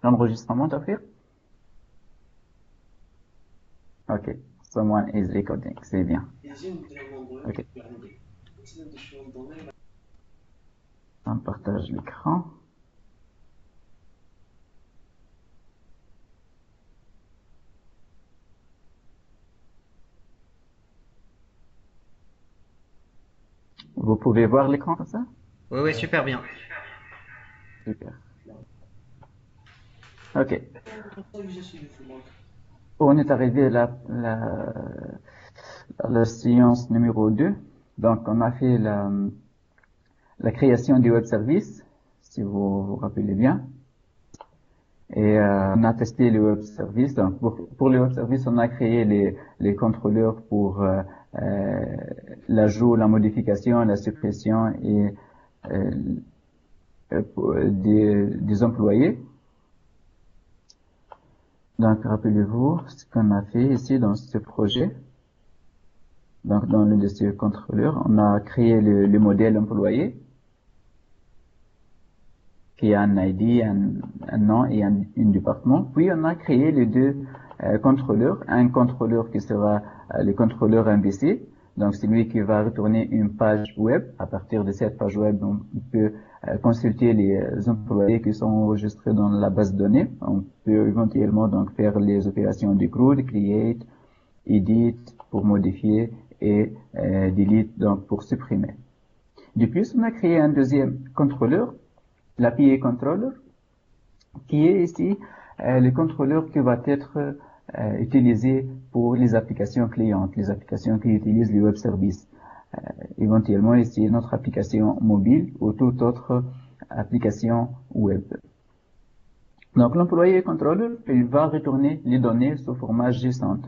L'enregistrement, Tawfiq? Ok. Someone is recording. C'est bien. Ok. On partage l'écran. Vous pouvez voir l'écran comme ça? Oui, oui, super bien. Super. Ok. On est arrivé à la séance numéro 2. Donc, on a fait la création du web service, si vous vous rappelez bien. Et on a testé le web service. Donc, pour le web service, on a créé les contrôleurs pour l'ajout, la modification, la suppression et des employés. Donc, rappelez-vous ce qu'on a fait ici dans ce projet. Donc, dans le dossier contrôleur, on a créé le modèle employé qui a un ID, un nom et un département. Puis, on a créé les deux contrôleurs. Un contrôleur qui sera le contrôleur MVC. Donc, c'est lui qui va retourner une page web. À partir de cette page web, on peut consulter les employés qui sont enregistrés dans la base de données. On peut éventuellement donc faire les opérations de CRUD, create, edit pour modifier et delete donc pour supprimer. De plus, on a créé un deuxième contrôleur, l'API controller, qui est ici le contrôleur qui va être utilisé pour les applications clientes, les applications qui utilisent le web service. Éventuellement ici notre application mobile ou toute autre application web. Donc l'employé controller, il va retourner les données sous format JSON.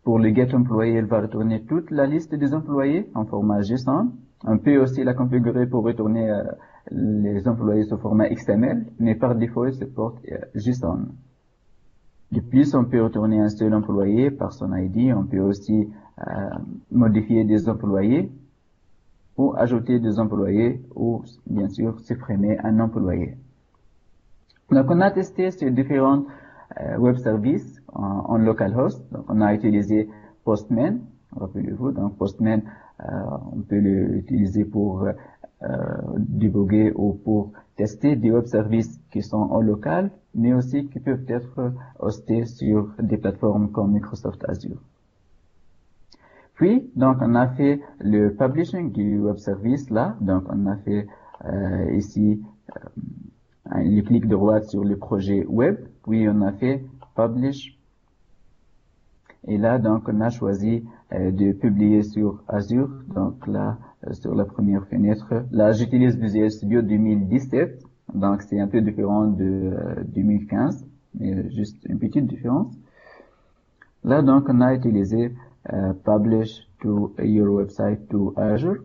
Pour le getEmployee, il va retourner toute la liste des employés en format JSON. On peut aussi la configurer pour retourner les employés sous format XML, mais par défaut, il supporte JSON. De plus, on peut retourner un seul employé par son ID. On peut aussi modifier des employés ou ajouter des employés ou, bien sûr, supprimer un employé. Donc, on a testé ces différents web services en localhost. Donc, on a utilisé Postman, rappelez-vous. Donc, Postman, on peut l'utiliser pour débugger ou pour tester des web services qui sont en local, mais aussi qui peuvent être hostés sur des plateformes comme Microsoft Azure. Puis, donc, on a fait le publishing du web service là. Donc, on a fait ici le clic droit sur le projet web, puis on a fait Publish. Et là, donc, on a choisi de publier sur Azure. Donc là, sur la première fenêtre, là, j'utilise Visual Studio 2017. Donc, c'est un peu différent de 2015, mais juste une petite différence. Là, donc, on a utilisé Publish to your website to Azure.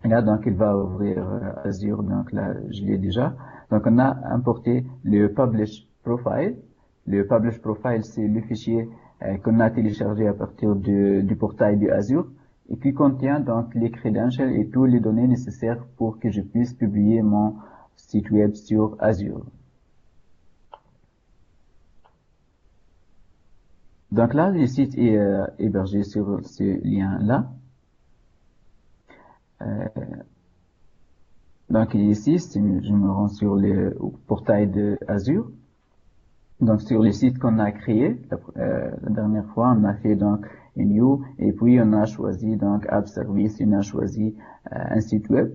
Et là, donc, il va ouvrir Azure. Donc là, je l'ai déjà. Donc, on a importé le Publish Profile. Le Publish Profile, c'est le fichier qu'on a téléchargé à partir du portail de Azure et qui contient donc les credentials et toutes les données nécessaires pour que je puisse publier mon site web sur Azure. Donc là, le site est hébergé sur ce lien-là. Donc ici, si je me rends sur le portail de Azure. Donc sur le site qu'on a créé la dernière fois, on a fait donc une new et puis on a choisi donc App Service, on a choisi un site web.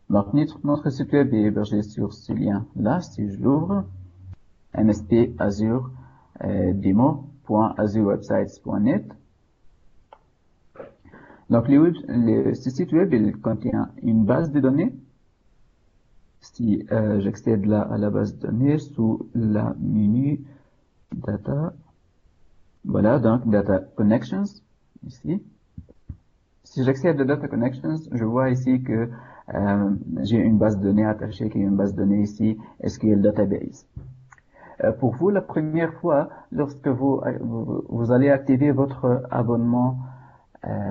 Donc notre site web est hébergé sur ce lien-là. Si je l'ouvre, msp azure demo.azurewebsites.net. Donc ce site web il contient une base de données. Si j'accède là à la base de données sous la menu Data, voilà, donc Data Connections, ici. Si j'accède à Data Connections, je vois ici que j'ai une base de données attachée qui est une base de données ici, SQL Database. Pour vous, la première fois, lorsque vous allez activer votre abonnement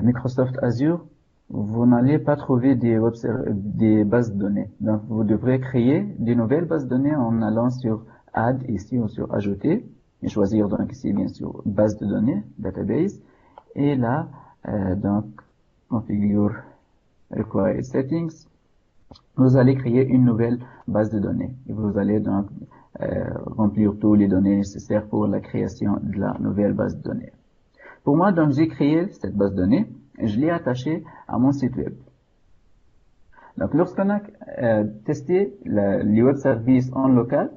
Microsoft Azure, vous n'allez pas trouver des bases de données. Donc, vous devrez créer de nouvelles bases de données en allant sur Add ici ou sur Ajouter et choisir donc ici bien sûr base de données, database, et là donc configure required settings. Vous allez créer une nouvelle base de données et vous allez donc remplir tous les données nécessaires pour la création de la nouvelle base de données. Pour moi, donc, j'ai créé cette base de données et je l'ai attachée à mon site web. Donc, lorsqu'on a testé les web services en local,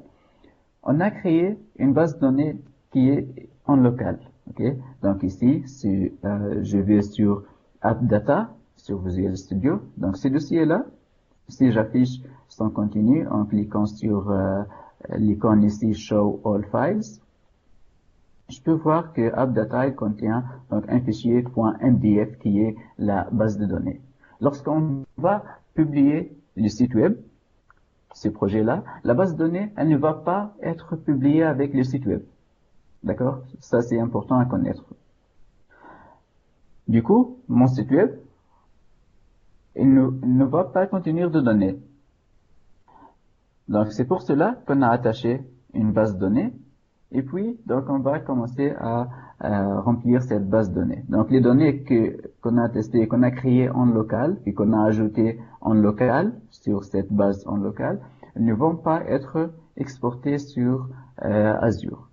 on a créé une base de données qui est en local. Okay? Donc ici, si je vais sur App Data, sur Visual Studio, donc ce dossier-là, si j'affiche son contenu en cliquant sur l'icône ici Show All Files, je peux voir que AppData contient donc un fichier .mdf qui est la base de données. Lorsqu'on va publier le site web, ce projet-là, la base de données, elle ne va pas être publiée avec le site web. D'accord? Ça, c'est important à connaître. Du coup, mon site web, il ne va pas contenir de données. Donc, c'est pour cela qu'on a attaché une base de données. Et puis, donc, on va commencer à remplir cette base de données. Donc, les données qu'on a testées, qu'on a créées en local, et qu'on a ajoutées en local, sur cette base en local, ne vont pas être exportées sur Azure.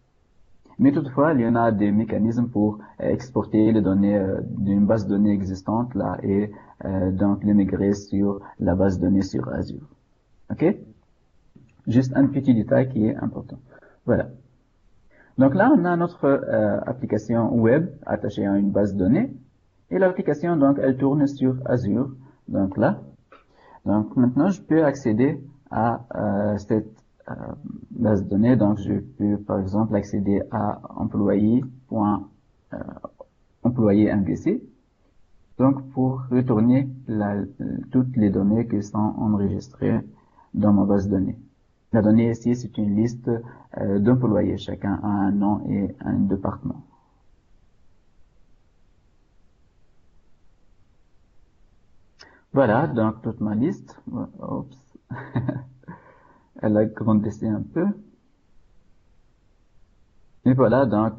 Mais toutefois, il y en a des mécanismes pour exporter les données d'une base de données existante là et donc les migrer sur la base de données sur Azure. Ok? Juste un petit détail qui est important. Voilà. Donc là, on a notre application web attachée à une base de données et l'application donc elle tourne sur Azure. Donc là, donc maintenant je peux accéder à cette base de données. Donc je peux par exemple accéder à employé MVC. Donc pour retourner toutes les données qui sont enregistrées dans ma base de données. La donnée ici, c'est une liste d'employés. Chacun a un nom et un département. Voilà, donc toute ma liste. Oups. Elle a grandi un peu. Et voilà, donc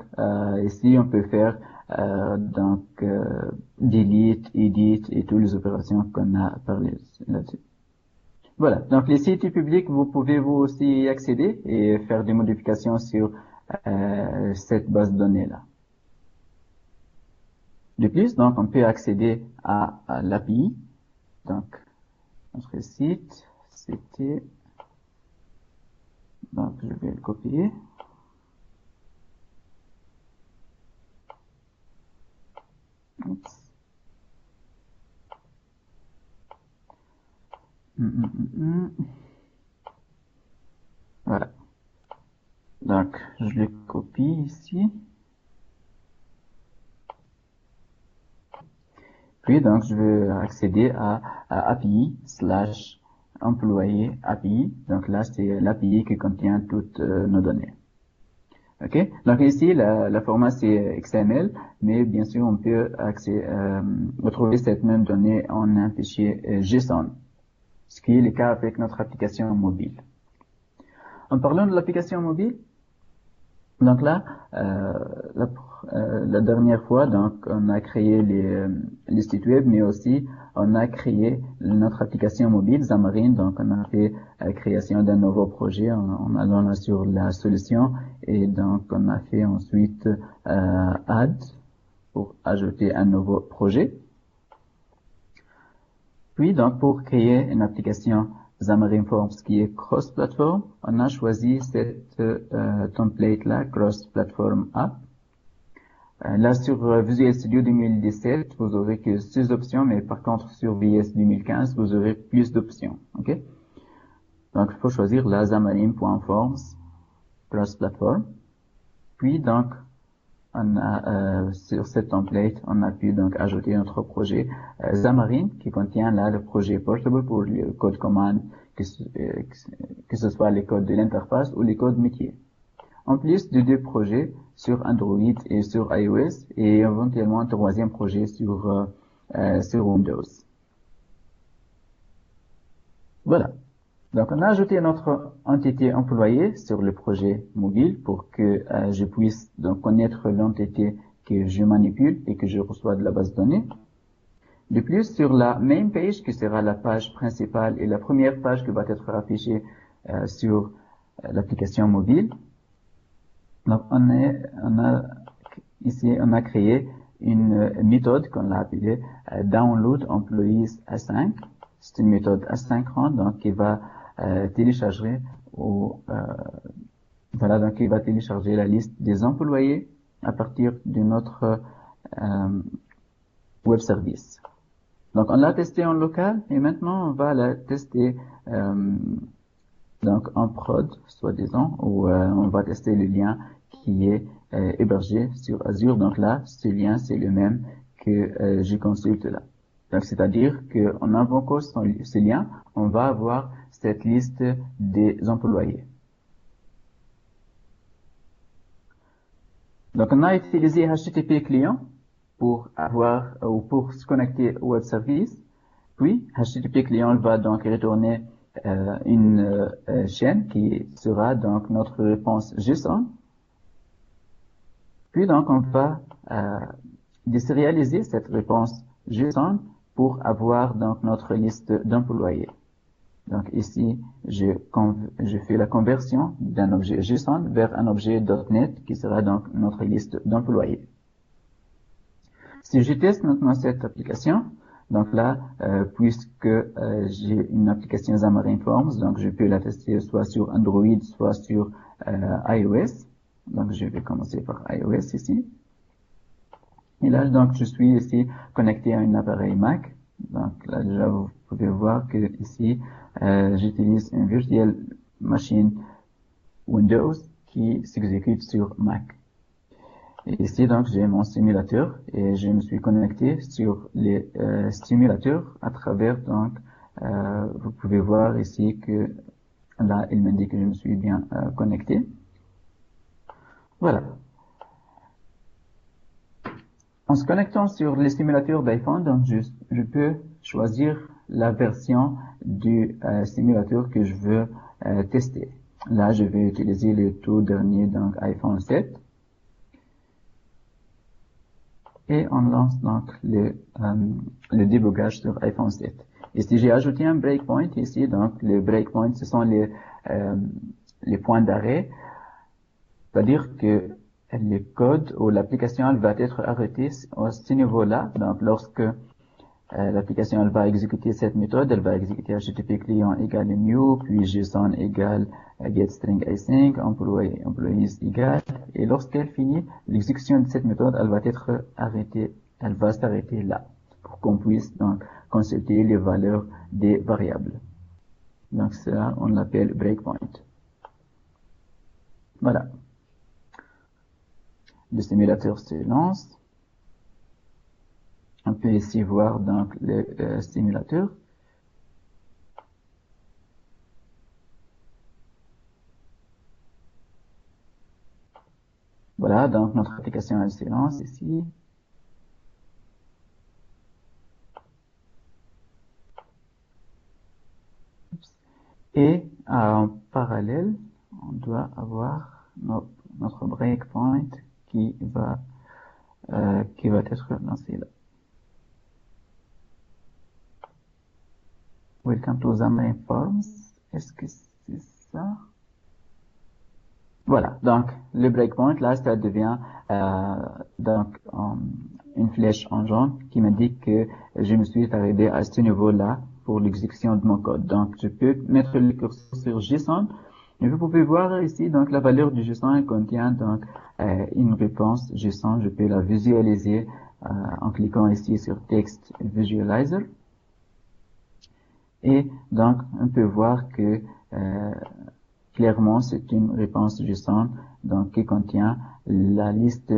ici on peut faire delete, edit et toutes les opérations qu'on a parlé là-dessus. Voilà, donc les sites publics, vous pouvez vous aussi y accéder et faire des modifications sur cette base de données-là. De plus, donc on peut accéder à l'API. Donc, notre site, c'était... Donc, je vais le copier. Oups. Voilà. Donc, je le copie ici. Puis, donc, je vais accéder à API / employé API. Donc là, c'est l'API qui contient toutes nos données. Ok. Donc ici, la format c'est XML, mais bien sûr, on peut retrouver cette même donnée en un fichier JSON, ce qui est le cas avec notre application mobile. En parlant de l'application mobile, donc là, la dernière fois, donc on a créé les sites web, mais aussi on a créé notre application mobile Xamarin. Donc on a fait création d'un nouveau projet en allant là sur la solution et donc on a fait ensuite add pour ajouter un nouveau projet. Puis donc pour créer une application Xamarin Forms qui est cross-platform, on a choisi cette template-là, cross-platform app. Là, sur Visual Studio 2017, vous aurez que 6 options, mais par contre, sur VS 2015, vous aurez plus d'options. Ok? Donc, il faut choisir la Xamarin.forms cross-platform. Puis, donc, on a, sur cette template, on a pu donc ajouter notre projet Xamarin qui contient là le projet Portable pour le code commande, que ce soit les codes de l'interface ou les codes métiers. En plus de 2 projets sur Android et sur iOS et éventuellement un 3e projet sur Windows. Voilà. Donc, on a ajouté notre entité employé sur le projet mobile pour que je puisse donc connaître l'entité que je manipule et que je reçois de la base de données. De plus, sur la main page, qui sera la page principale et la première page qui va être affichée sur l'application mobile, donc ici, on a créé une méthode qu'on a appelée Download Employees A5. C'est une méthode asynchrone, donc qui va télécharger voilà, donc il va télécharger la liste des employés à partir de notre web service. Donc on l'a testé en local et maintenant on va la tester donc en prod, soi-disant, où on va tester le lien qui est hébergé sur Azure. Donc là, ce lien c'est le même que je consulte là. Donc c'est-à-dire qu'en invoquant ce lien, on va avoir cette liste des employés. Donc on a utilisé HTTP client pour avoir ou pour se connecter au web service. Puis HTTP client va donc retourner une chaîne qui sera donc notre réponse JSON. Puis donc on va désérialiser cette réponse JSON pour avoir donc notre liste d'employés. Donc ici, je fais la conversion d'un objet JSON vers un objet .NET qui sera donc notre liste d'employés. Si je teste maintenant cette application, donc là, puisque j'ai une application Xamarin Forms, donc je peux la tester soit sur Android, soit sur iOS. Donc je vais commencer par iOS ici. Et là, donc je suis ici connecté à un appareil Mac. Donc là déjà vous pouvez voir que ici j'utilise une virtual machine Windows qui s'exécute sur Mac. Et ici donc j'ai mon simulateur et je me suis connecté sur les simulateurs à travers donc vous pouvez voir ici que là il m'indique que je me suis bien connecté. Voilà. En se connectant sur les simulateurs d'iPhone, donc je peux choisir la version du simulateur que je veux tester. Là, je vais utiliser le tout dernier, donc iPhone 7. Et on lance donc le débogage sur iPhone 7. Ici, j'ai ajouté un breakpoint ici, donc les breakpoints, ce sont les points d'arrêt. C'est-à-dire que le code ou l'application elle va être arrêtée à ce niveau-là. Donc, lorsque l'application elle va exécuter cette méthode, elle va exécuter HTTP client égale new, puis JSON égale getString async, employees égale, et lorsqu'elle finit l'exécution de cette méthode, elle va être arrêtée, elle va s'arrêter là, pour qu'on puisse donc consulter les valeurs des variables. Donc ça, on l'appelle breakpoint. Voilà. Le simulateur se lance. On peut ici voir donc le simulateur. Voilà, donc notre application elle se lance ici. Et en parallèle, on doit avoir notre breakpoint qui va être lancé là. Welcome to Xamarin Forms. Est-ce que c'est ça? Voilà, donc le breakpoint là, ça devient donc une flèche en jaune qui m'indique que je me suis arrêté à ce niveau-là pour l'exécution de mon code. Donc je peux mettre le curseur sur JSON. Et vous pouvez voir ici donc la valeur du JSON contient donc une réponse JSON. Je peux la visualiser en cliquant ici sur Text Visualizer. Et donc on peut voir que clairement, c'est une réponse JSON donc qui contient la liste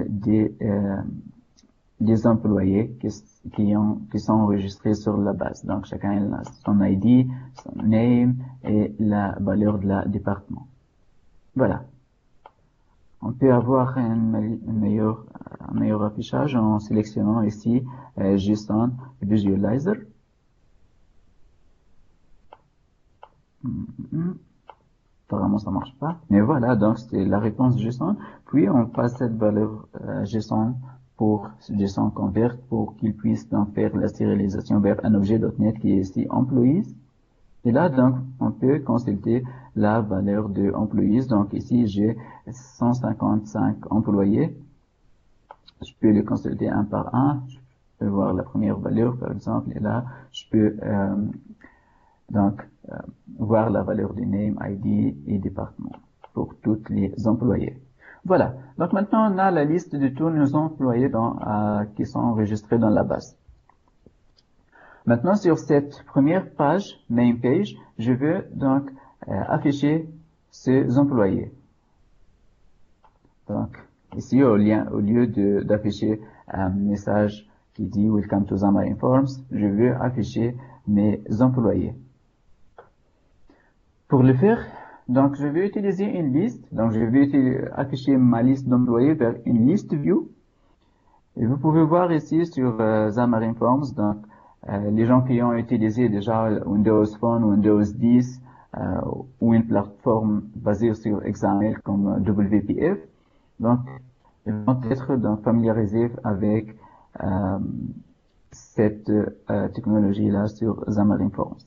des employés qui sont enregistrés sur la base. Donc chacun a son ID, son name et la valeur de la département. Voilà. On peut avoir un meilleur affichage en sélectionnant ici JSON Visualizer. Apparemment, ça marche pas. Mais voilà, donc c'est la réponse JSON. Puis on passe cette valeur JSON pour JSON convert pour qu'il puisse donc faire la sérialisation vers un objet .NET qui est ici employees. Et là, donc, on peut consulter la valeur de employees. Donc ici, j'ai 155 employés. Je peux les consulter un par un. Je peux voir la première valeur, par exemple. Et là, je peux donc voir la valeur du name, ID et département pour tous les employés. Voilà. Donc maintenant, on a la liste de tous nos employés qui sont enregistrés dans la base. Maintenant, sur cette première page, main page, je veux donc afficher ces employés. Donc, ici, au lieu d'afficher un message qui dit Welcome to Xamarin Forms, je veux afficher mes employés. Pour le faire, donc je vais utiliser une liste. Donc je vais afficher ma liste d'employés vers une liste view. Et vous pouvez voir ici sur Xamarin Forms, donc les gens qui ont utilisé déjà Windows Phone, Windows 10 ou une plateforme basée sur XAML comme WPF, donc ils vont être donc familiarisés avec cette technologie-là sur Xamarin Forms.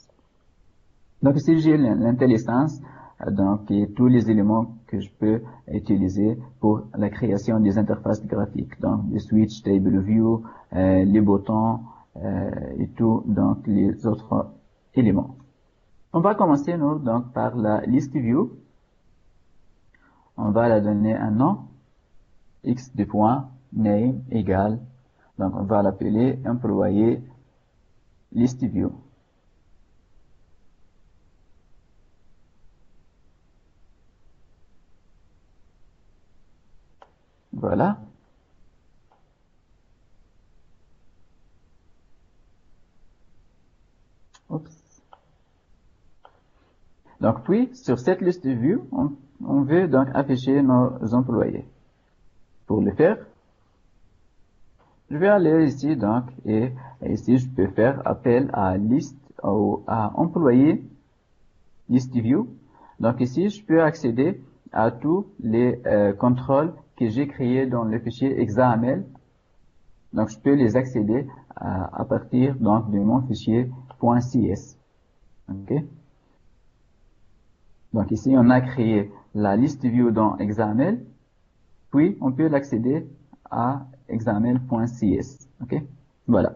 Donc ici j'ai l'intelligence, donc et tous les éléments que je peux utiliser pour la création des interfaces graphiques, donc les switch, table view, les boutons et tout, donc les autres éléments. On va commencer nous donc par la list view. On va la donner un nom, x de point name égale, donc on va l'appeler employé list view. Voilà. Oups. Donc puis, sur cette liste de vue, on veut donc afficher nos employés. Pour le faire, je vais aller ici donc et ici je peux faire appel à liste ou à employé list view. Donc ici je peux accéder à tous les contrôles que j'ai créés dans le fichier XAML. Donc je peux les accéder à partir donc de mon fichier .cs. Ok. Donc ici on a créé la liste view dans XAML, puis on peut l'accéder à XAML.cs. Ok. Voilà.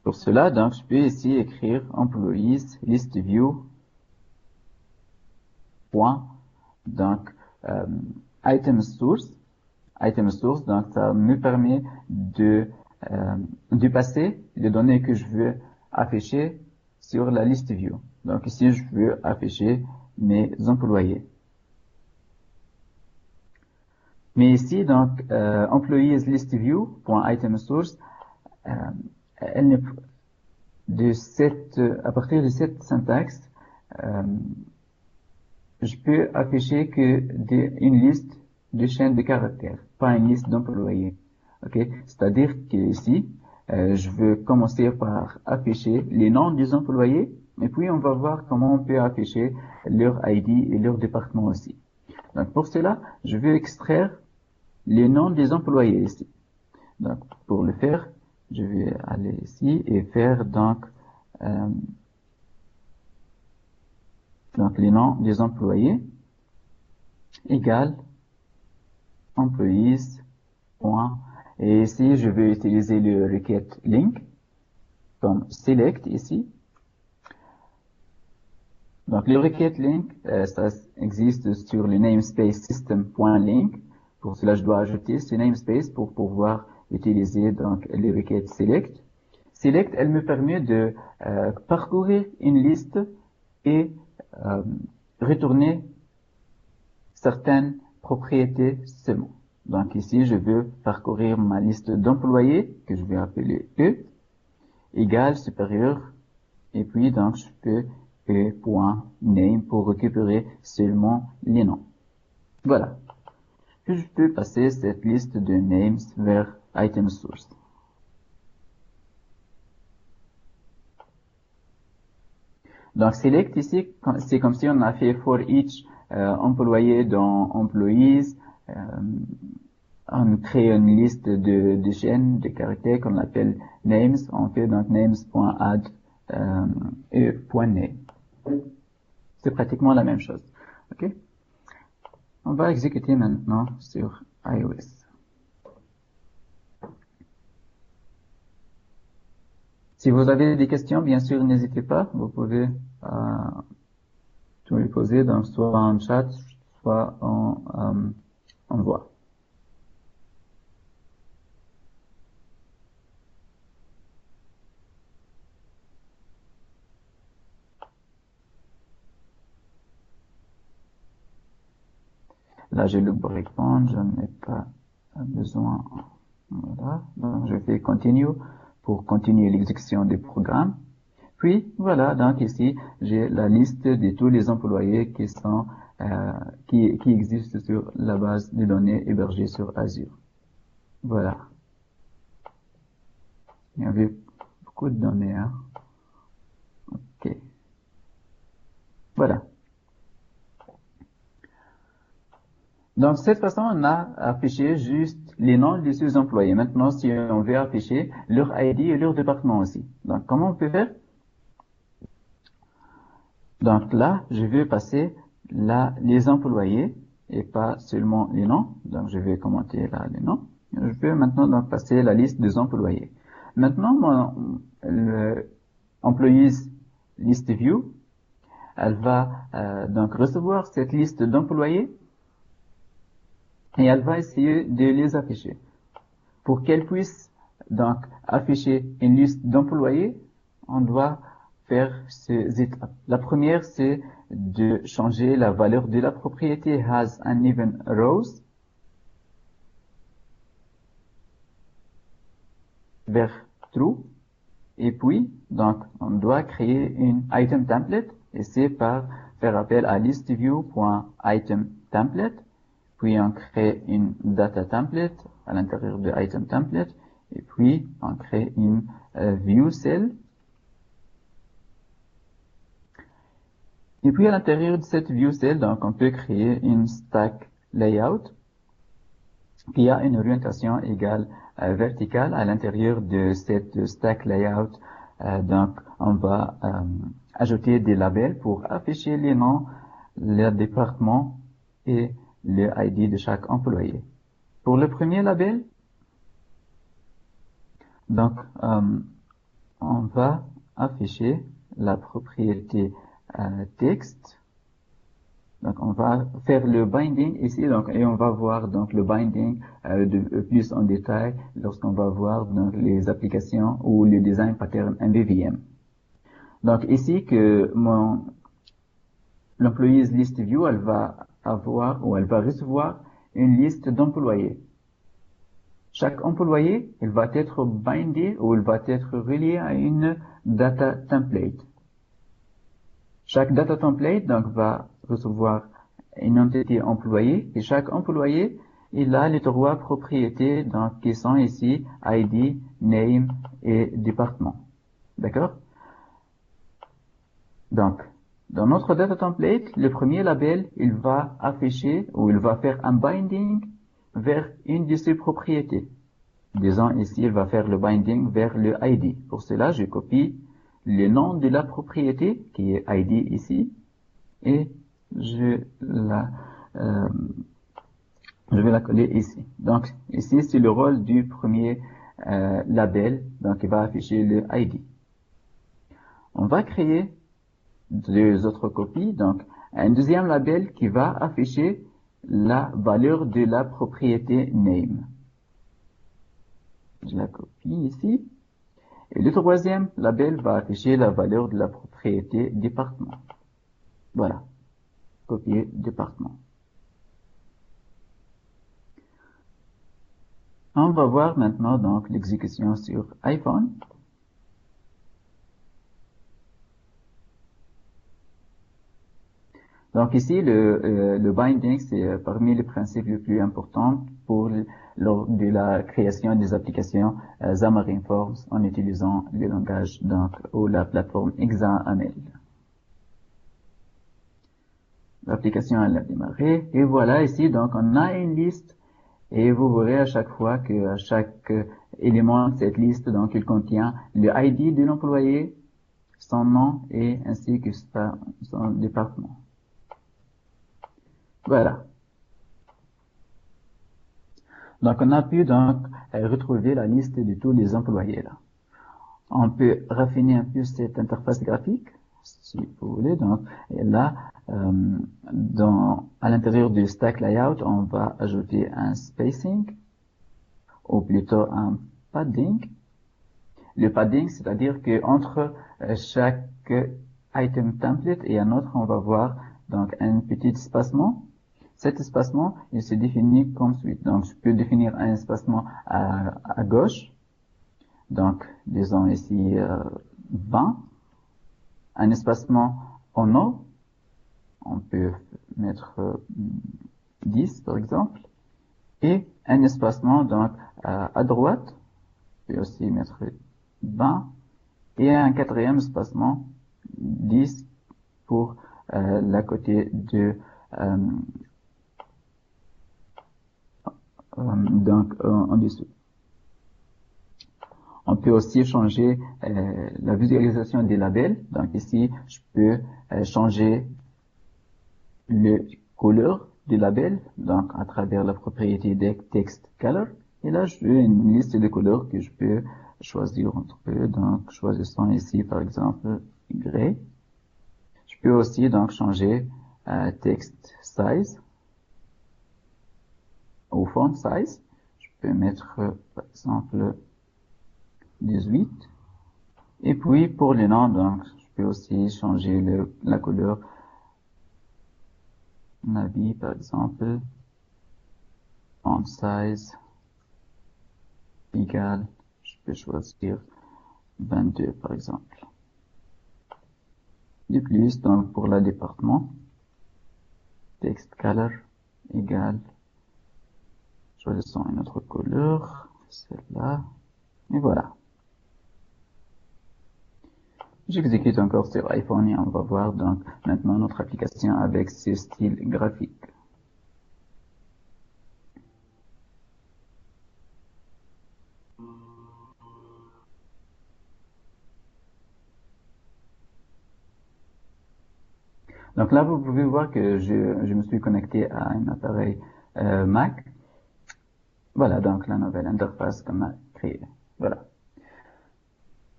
Pour cela, donc je peux ici écrire employees list view donc item source. Item source, donc ça me permet de passer les données que je veux afficher sur la liste view. Donc ici, je veux afficher mes employés. Mais ici, donc, employees list view .item source, elle à partir de cette syntaxe, je peux afficher que une liste de chaînes de caractères, pas une liste d'employés. Okay? C'est-à-dire que ici, je veux commencer par afficher les noms des employés, et puis on va voir comment on peut afficher leur ID et leur département aussi. Donc pour cela, je vais extraire les noms des employés ici. Donc pour le faire, je vais aller ici et faire donc les noms des employés égale employees point, et ici je vais utiliser le requête link comme select ici. Donc le requête link, ça existe sur le namespace system.link. Pour cela, je dois ajouter ce namespace pour pouvoir utiliser donc les requêtes select. Select, elle me permet de parcourir une liste et retourner certaines propriétés seulement. Donc ici, je veux parcourir ma liste d'employés, que je vais appeler E, égale supérieur, et puis donc je peux E.name pour récupérer seulement les noms. Voilà. Puis je peux passer cette liste de names vers item source. Donc select ici, c'est comme si on a fait for each employé dans employees. On crée une liste de chaînes, de caractères qu'on appelle names. On fait donc names.add .name. C'est pratiquement la même chose. Ok? On va exécuter maintenant sur iOS. Si vous avez des questions, bien sûr, n'hésitez pas. Vous pouvez tout les poser, donc soit en chat, soit en voix. Là, j'ai le breakpoint, je n'ai pas besoin. Voilà. Donc, je fais continue pour continuer l'exécution du programme. Puis, voilà. Donc, ici, j'ai la liste de tous les employés qui sont, qui existent sur la base de données hébergée sur Azure. Voilà. Il y avait beaucoup de données, hein. Ok. Voilà. Donc, de cette façon, on a affiché juste les noms de ces employés. Maintenant, si on veut afficher leur ID et leur département aussi. Donc, comment on peut faire? Donc là, je vais passer les employés et pas seulement les noms. Donc, je vais commenter là les noms. Je vais maintenant donc passer la liste des employés. Maintenant, mon employees list view, elle va donc recevoir cette liste d'employés. Et elle va essayer de les afficher. Pour qu'elle puisse donc afficher une liste d'employés, on doit faire ces étapes. La première, c'est de changer la valeur de la propriété has uneven rows vers true. Et puis, donc, on doit créer une item template et c'est par faire appel à listview.itemTemplate. Puis on crée une data template à l'intérieur de item template. Et puis on crée une view cell. Et puis à l'intérieur de cette view cell, donc on peut créer une stack layout qui a une orientation égale verticale à l'intérieur de cette stack layout. Donc on va ajouter des labels pour afficher les noms, les départements et le ID de chaque employé. Pour le premier label, donc on va afficher la propriété texte. Donc on va faire le binding ici, donc et on va voir donc le binding de plus en détail lorsqu'on va voir donc les applications ou le design pattern MVVM. Donc ici que l'employees list view, elle va avoir ou elle va recevoir une liste d'employés. Chaque employé, il va être bindé ou il va être relié à une data template. Chaque data template donc va recevoir une entité employé et chaque employé, il a les trois propriétés donc qui sont ici ID, name et département. D'accord? Donc, dans notre data template, le premier label, il va afficher ou il va faire un binding vers une de ses propriétés. Disons ici, il va faire le binding vers le ID. Pour cela, je copie le nom de la propriété, qui est ID ici, et je vais la coller ici. Donc, ici, c'est le rôle du premier label, donc il va afficher le ID. On va créer deux autres copies, donc un deuxième label qui va afficher la valeur de la propriété name. Je la copie ici. Et le troisième label va afficher la valeur de la propriété département. Voilà. Copier département. On va voir maintenant donc l'exécution sur iPhone. Donc ici, le binding, c'est parmi les principes les plus importants lors de la création des applications Xamarin Forms en utilisant le langage donc, ou la plateforme XAML. L'application elle a démarré et voilà ici donc on a une liste et vous verrez à chaque fois que à chaque élément de cette liste donc il contient le ID de l'employé, son nom et ainsi que son département. Voilà. Donc on a pu donc retrouver la liste de tous les employés là. On peut raffiner un peu cette interface graphique, si vous voulez. Donc, et là, à l'intérieur du stack layout, on va ajouter un spacing, ou plutôt un padding. Le padding, c'est-à-dire que entre chaque item template et un autre, on va voir donc un petit espacement. Cet espacement, il se définit comme suit. Donc, je peux définir un espacement à gauche. Donc, disons ici 20. Un espacement en haut, on peut mettre 10 par exemple. Et un espacement donc à droite, on peut aussi mettre 20. Et un quatrième espacement 10 pour la côté de donc en dessous. On peut aussi changer la visualisation des labels. Donc ici, je peux changer le couleur du label, donc à travers la propriété de text color. Et là, j'ai une liste de couleurs que je peux choisir entre eux. Donc, choisissons ici, par exemple, gray. Je peux aussi donc changer text size ou font size. Je peux mettre, par exemple, 18. Et puis, pour les noms, donc, je peux aussi changer la couleur navy, par exemple, font size égal, je peux choisir 22, par exemple. De plus, donc, pour le département, text color égal, choisissons une autre couleur, celle-là, et voilà. J'exécute encore sur iPhone et on va voir donc maintenant notre application avec ce style graphique. Donc là, vous pouvez voir que je me suis connecté à un appareil Mac. Voilà donc la nouvelle interface qu'on a créée. Voilà.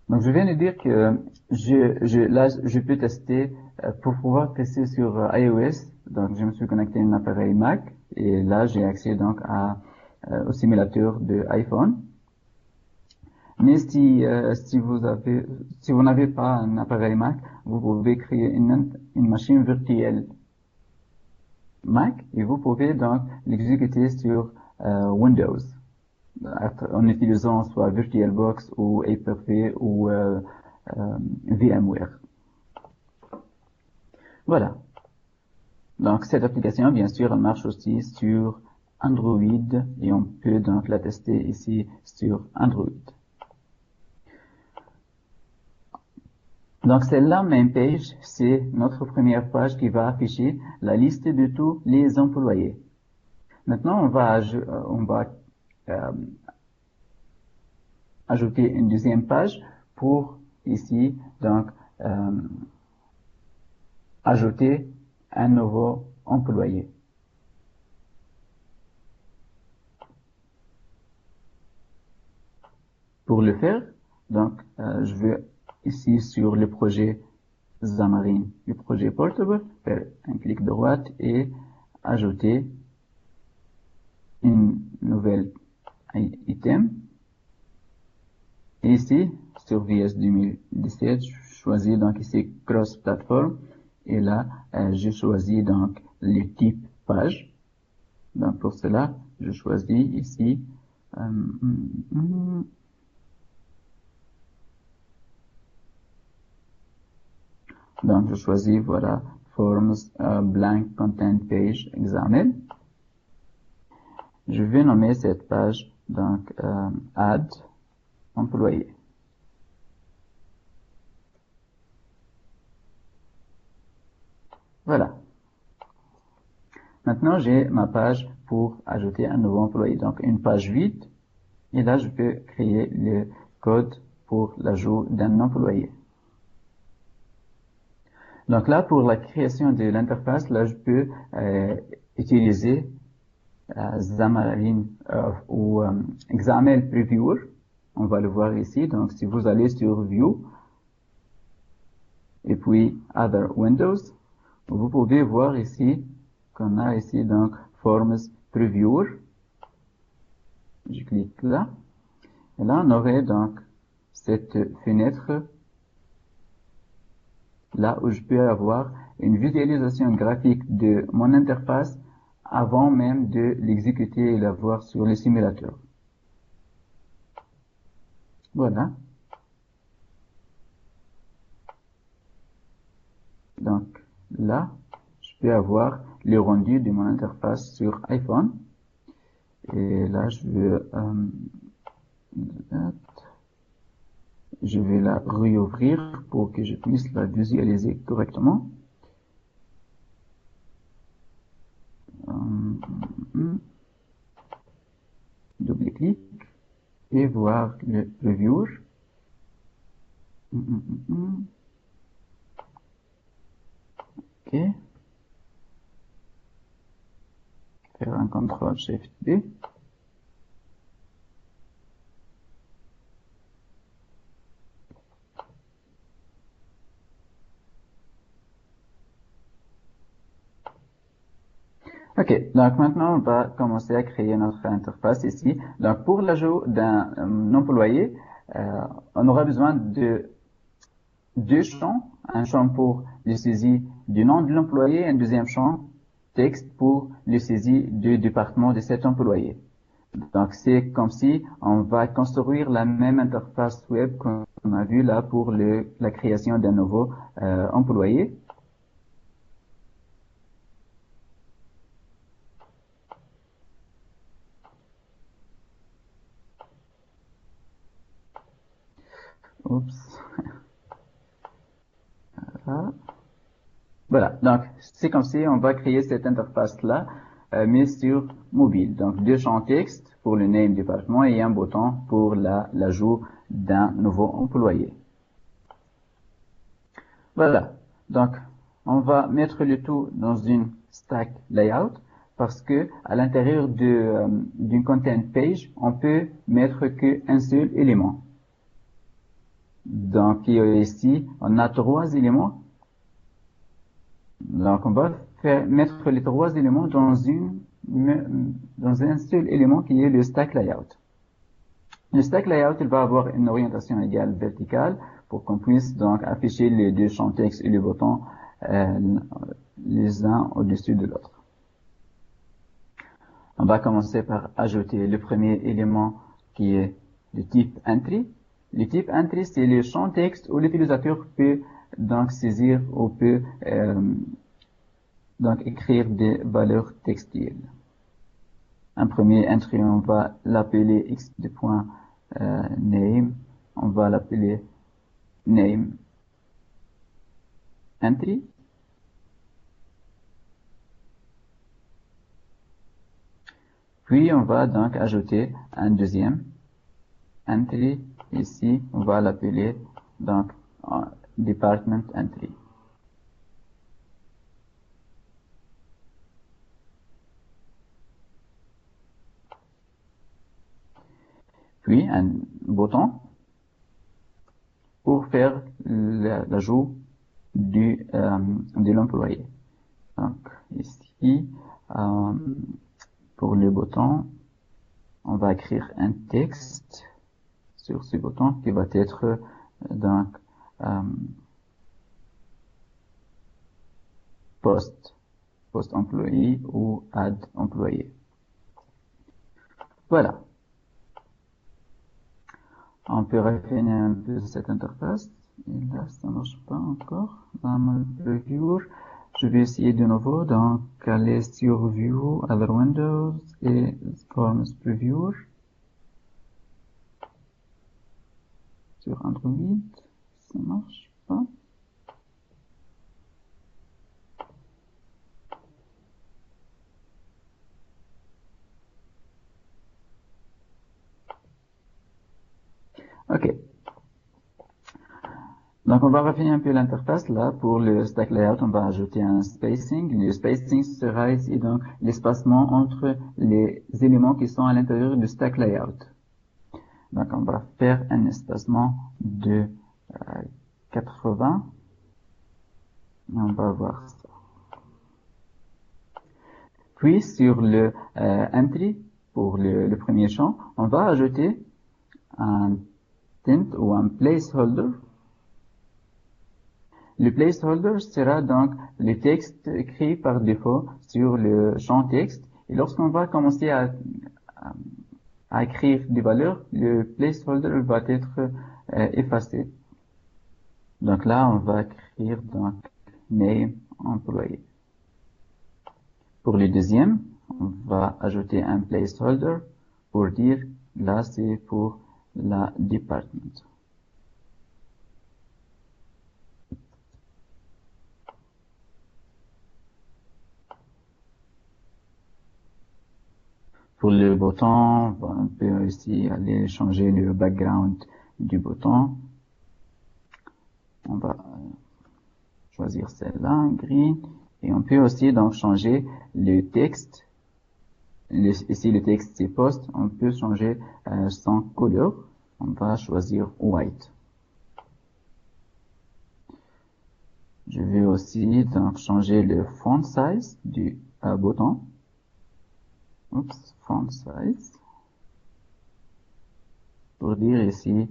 Donc je viens de dire que là, je peux tester, pour pouvoir tester sur iOS, donc je me suis connecté à un appareil Mac, et là j'ai accès donc au simulateur de iPhone. Mais si vous n'avez pas un appareil Mac, vous pouvez créer une machine virtuelle Mac, et vous pouvez donc l'exécuter sur Windows, en utilisant soit VirtualBox ou Hyper-V ou VMware. Voilà. Donc cette application, bien sûr, elle marche aussi sur Android et on peut donc la tester ici sur Android. Donc c'est la main page, c'est notre première page qui va afficher la liste de tous les employés. Maintenant, on va ajouter une deuxième page pour ici donc ajouter un nouveau employé. Pour le faire, donc je vais ici sur le projet Xamarin, le projet Portable, faire un clic droit et ajouter une nouvelle item. Et ici, sur VS 2017, je choisis donc ici Cross Platform et là, je choisis donc le type page. Donc pour cela, je choisis ici donc je choisis voilà Forms Blank Content Page Examine. Je vais nommer cette page donc Add Employé. Voilà. Maintenant, j'ai ma page pour ajouter un nouveau employé. Donc, une page vide. Et là, je peux créer le code pour l'ajout d'un employé. Donc là, pour la création de l'interface, là, je peux utiliser Xamarin ou XAML Previewer. On va le voir ici. Donc, si vous allez sur View et puis Other Windows, vous pouvez voir ici qu'on a ici donc Forms Previewer. Je clique là. Et là, on aurait donc cette fenêtre là où je peux avoir une visualisation graphique de mon interface avant même de l'exécuter et la voir sur le simulateur. Voilà. Donc là, je peux avoir le rendu de mon interface sur iPhone. Et là, je vais la réouvrir pour que je puisse la visualiser correctement. Double-clic et voir le previewer. OK. Faire un CTRL-SHIFT-D. OK, donc maintenant on va commencer à créer notre interface ici. Donc pour l'ajout d'un employé, on aura besoin de deux champs, un champ pour le saisie du nom de l'employé et un deuxième champ texte pour le saisie du département de cet employé. Donc c'est comme si on va construire la même interface web qu'on a vu là pour la création d'un nouveau employé. Oups. Voilà, donc c'est comme si on va créer cette interface-là, mais sur mobile. Donc deux champs texte pour le name département et un bouton pour l'ajout d'un nouveau employé. Voilà, donc on va mettre le tout dans une stack layout parce que à l'intérieur d'une content page, on peut mettre qu'un seul élément. Donc ici, on a trois éléments. Donc, on va mettre les trois éléments dans un seul élément qui est le stack layout. Le stack layout, il va avoir une orientation égale verticale pour qu'on puisse donc afficher les deux champs texte et les boutons les uns au-dessus de l'autre. On va commencer par ajouter le premier élément qui est le type entry. Le type entry, c'est le champ texte où l'utilisateur peut donc saisir ou peut donc écrire des valeurs textiles. Un premier entry, on va l'appeler x.name, on va l'appeler name entry. Puis on va donc ajouter un deuxième entry. Ici, on va l'appeler donc department entry. Puis un bouton pour faire l'ajout de l'employé. Donc ici, pour le bouton, on va écrire un texte sur ce bouton qui va être donc post employé ou add employé. Voilà. On peut raffiner un peu cette interface. Et là, ça marche pas encore. Dans mon preview, je vais essayer de nouveau. Donc, aller sur View, Other Windows et Forms Preview. Sur Android, ça marche pas. OK. Donc, on va refinir un peu l'interface. Là, pour le stack layout, on va ajouter un spacing. Le spacing sera ici, donc, l'espacement entre les éléments qui sont à l'intérieur du stack layout. Donc, on va faire un espacement de 80. On va voir ça. Puis, sur le entry, pour le premier champ, on va ajouter un tint ou un placeholder. Le placeholder sera donc le texte écrit par défaut sur le champ texte. Et lorsqu'on va commencer à écrire des valeurs, le placeholder va être effacé. Donc là, on va écrire donc name employé. Pour le deuxième, on va ajouter un placeholder pour dire là c'est pour la department. Pour le bouton, on peut aussi aller changer le background du bouton. On va choisir celle-là, green. Et on peut aussi donc changer le texte. Ici, le texte c'est post. On peut changer son couleur. On va choisir white. Je vais aussi donc changer le font size du bouton. Oups, font size. Pour dire ici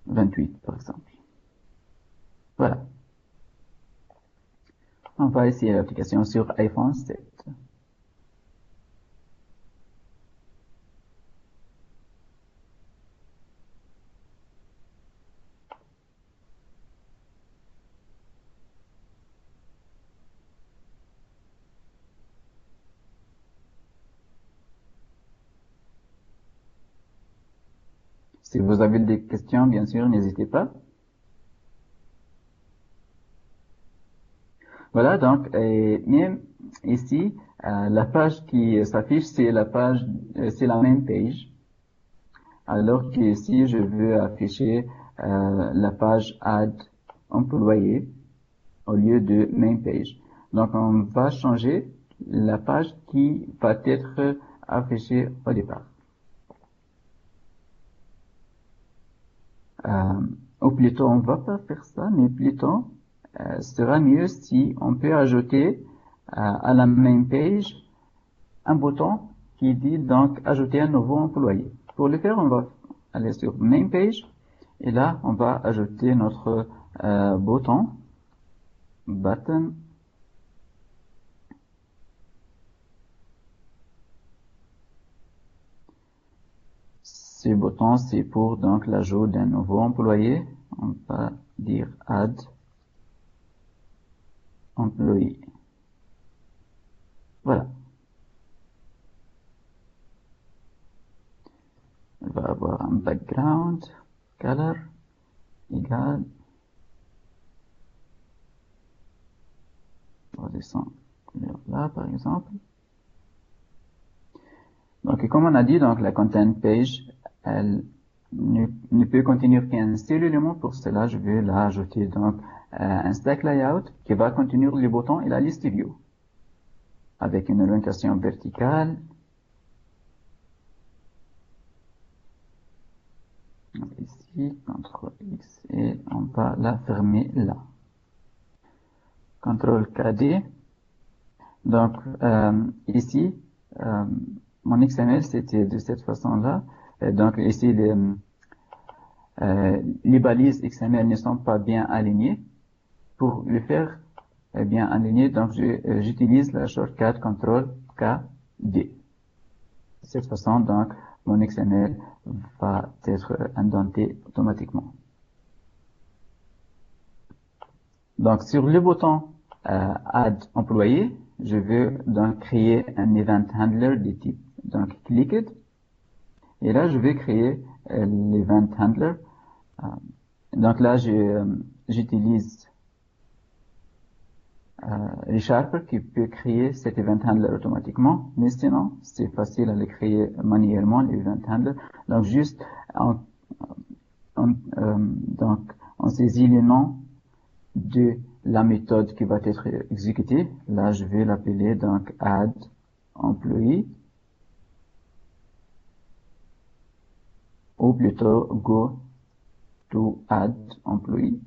28 par exemple. Voilà. On va essayer l'application sur iPhone 7. Si vous avez des questions, bien sûr, n'hésitez pas. Voilà, donc, même ici, la page qui s'affiche, c'est la page, c'est la même page. Alors que si je veux afficher la page add employé au lieu de main page. Donc, on va changer la page qui va être affichée au départ. Ou plutôt, on va pas faire ça, mais plutôt, sera mieux si on peut ajouter à la main page un bouton qui dit donc ajouter un nouveau employé. Pour le faire, on va aller sur main page et là, on va ajouter notre bouton. Ce bouton, c'est pour donc l'ajout d'un nouveau employé. On va dire add employee. Voilà. On va avoir un background color égal. On va descendre là, par exemple. Donc, comme on a dit, donc la content page, elle ne peut contenir qu'un seul élément. Pour cela, je vais là ajouter donc un stack layout qui va contenir les boutons et la liste view avec une orientation verticale. Ici, CTRL-X et on va la fermer là. CTRL-KD. Donc, ici, mon XML, c'était de cette façon-là. Donc, ici, les balises XML ne sont pas bien alignées. Pour le faire bien aligné, donc j'utilise la shortcut CTRL-KD. De cette façon, donc, mon XML va être indenté automatiquement. Donc, sur le bouton Add employé, je veux donc créer un event handler de type donc clicked. Et là, je vais créer l'event handler. Donc là, j'utilise ReSharper qui peut créer cet event handler automatiquement, mais sinon, c'est facile à le créer manuellement, l'event handler. Donc, juste, donc, on saisit le nom de la méthode qui va être exécutée. Là, je vais l'appeler donc add employee, ou plutôt go to add employee.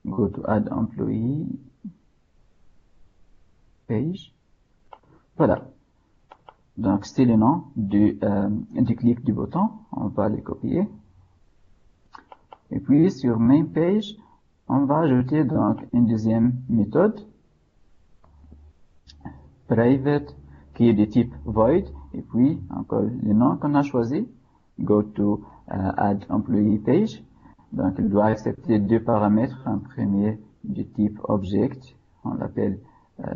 Go to add employee page. Voilà. Donc, c'est le nom du clic du bouton. On va le copier. Et puis, sur main page, on va ajouter donc une deuxième méthode, private, qui est de type void. Et puis, encore le nom qu'on a choisi, go to add employee page. Donc, il doit accepter deux paramètres. Un premier du type object, on l'appelle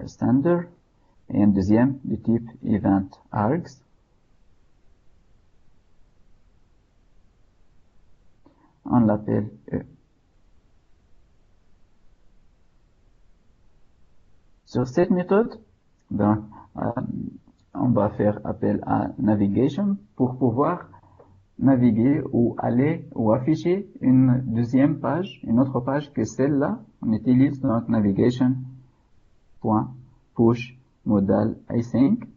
standard, et un deuxième du type event args. On l'appelle E. Sur cette méthode, donc, on va faire appel à navigation pour pouvoir naviguer ou aller ou afficher une deuxième page, une autre page que celle-là. On utilise donc navigation.push modal async.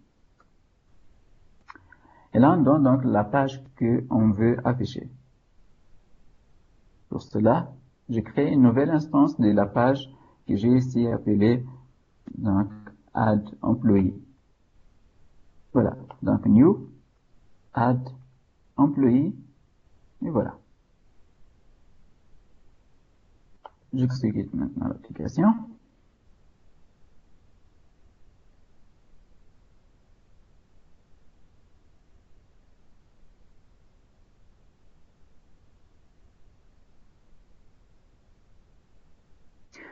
Et là, on donne donc la page qu'on veut afficher. Pour cela, je crée une nouvelle instance de la page que j'ai ici appelée donc add employee. Voilà. Donc new add employee, et voilà. J'exécute maintenant l'application.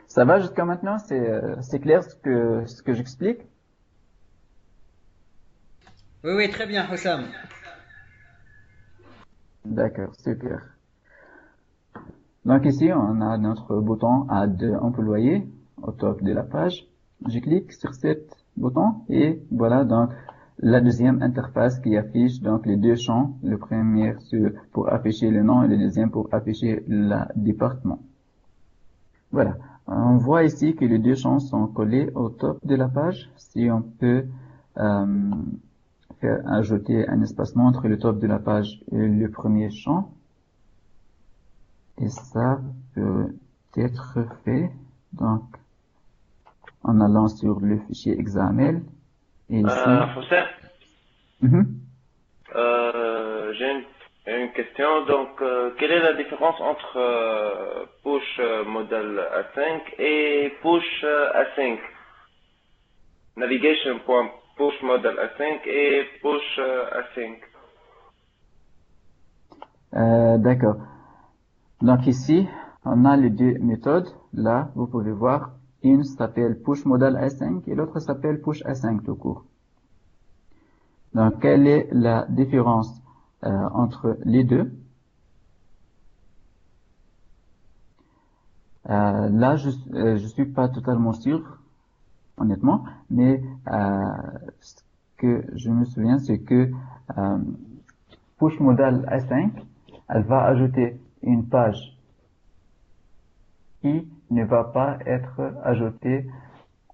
Ça va jusqu'à maintenant? C'est clair ce que j'explique? Oui, très bien, Hossam. D'accord, super. Donc ici, on a notre bouton Add employé au top de la page. Je clique sur cet bouton et voilà donc la deuxième interface qui affiche donc les deux champs. Le premier pour afficher le nom et le deuxième pour afficher le département. Voilà. On voit ici que les deux champs sont collés au top de la page. Si on peut faire ajouter un espacement entre le top de la page et le premier champ. Et ça peut être fait donc en allant sur le fichier XAML et ici. Hussein, j'ai une question. Donc, quelle est la différence entre push modal A5 et push A5? Navigation.push modal A5 et push A5. D'accord. Donc ici, on a les deux méthodes. Là, vous pouvez voir, une s'appelle push modal A5 et l'autre s'appelle push A5 tout court. Donc, quelle est la différence entre les deux? Là, je suis pas totalement sûr, honnêtement, mais ce que je me souviens, c'est que push modal A5, elle va ajouter une page qui ne va pas être ajoutée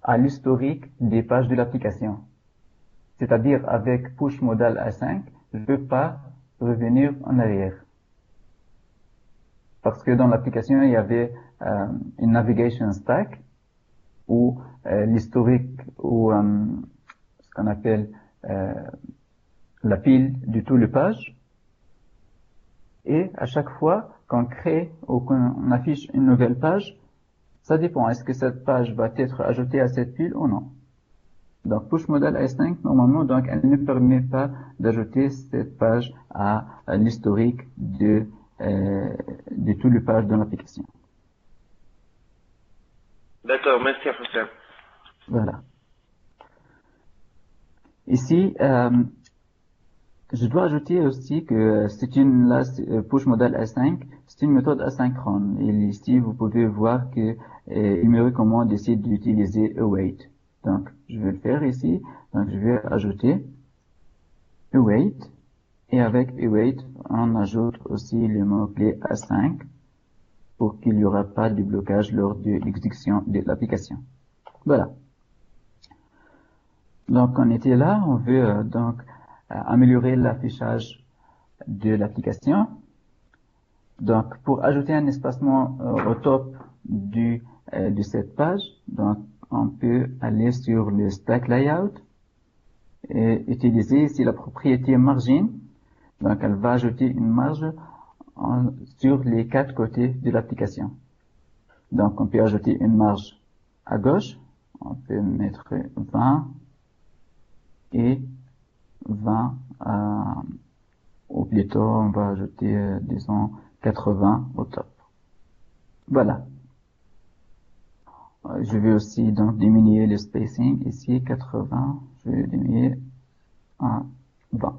à l'historique des pages de l'application. C'est-à-dire, avec push modal A5, je ne peux pas revenir en arrière. Parce que dans l'application, il y avait une navigation stack où l'historique ou ce qu'on appelle la pile de toutes les pages. Et à chaque fois qu'on crée ou qu'on affiche une nouvelle page, ça dépend. Est-ce que cette page va être ajoutée à cette pile ou non? Donc, push modal A5, normalement, donc, elle ne permet pas d'ajouter cette page à l'historique de toutes les pages de l'application. D'accord, merci Hussein. Voilà. Ici, je dois ajouter aussi que push modal A5, c'est une méthode asynchrone. Et ici, vous pouvez voir que il me recommande ici d'utiliser await. Donc, je vais le faire ici. Donc, je vais ajouter await. Et avec await, on ajoute aussi le mot-clé async pour qu'il n'y aura pas de blocage lors de l'exécution de l'application. Voilà. Donc, on était là. On veut améliorer l'affichage de l'application. Donc, pour ajouter un espacement au top de cette page, donc on peut aller sur le stack layout et utiliser ici la propriété margin. Donc, elle va ajouter une marge sur les 4 côtés de l'application. Donc, on peut ajouter une marge à gauche. On peut mettre 20 et 20 ou plutôt on va ajouter, disons, 80 au top. Voilà. Je vais aussi donc diminuer le spacing. Ici, 80, je vais diminuer à 20.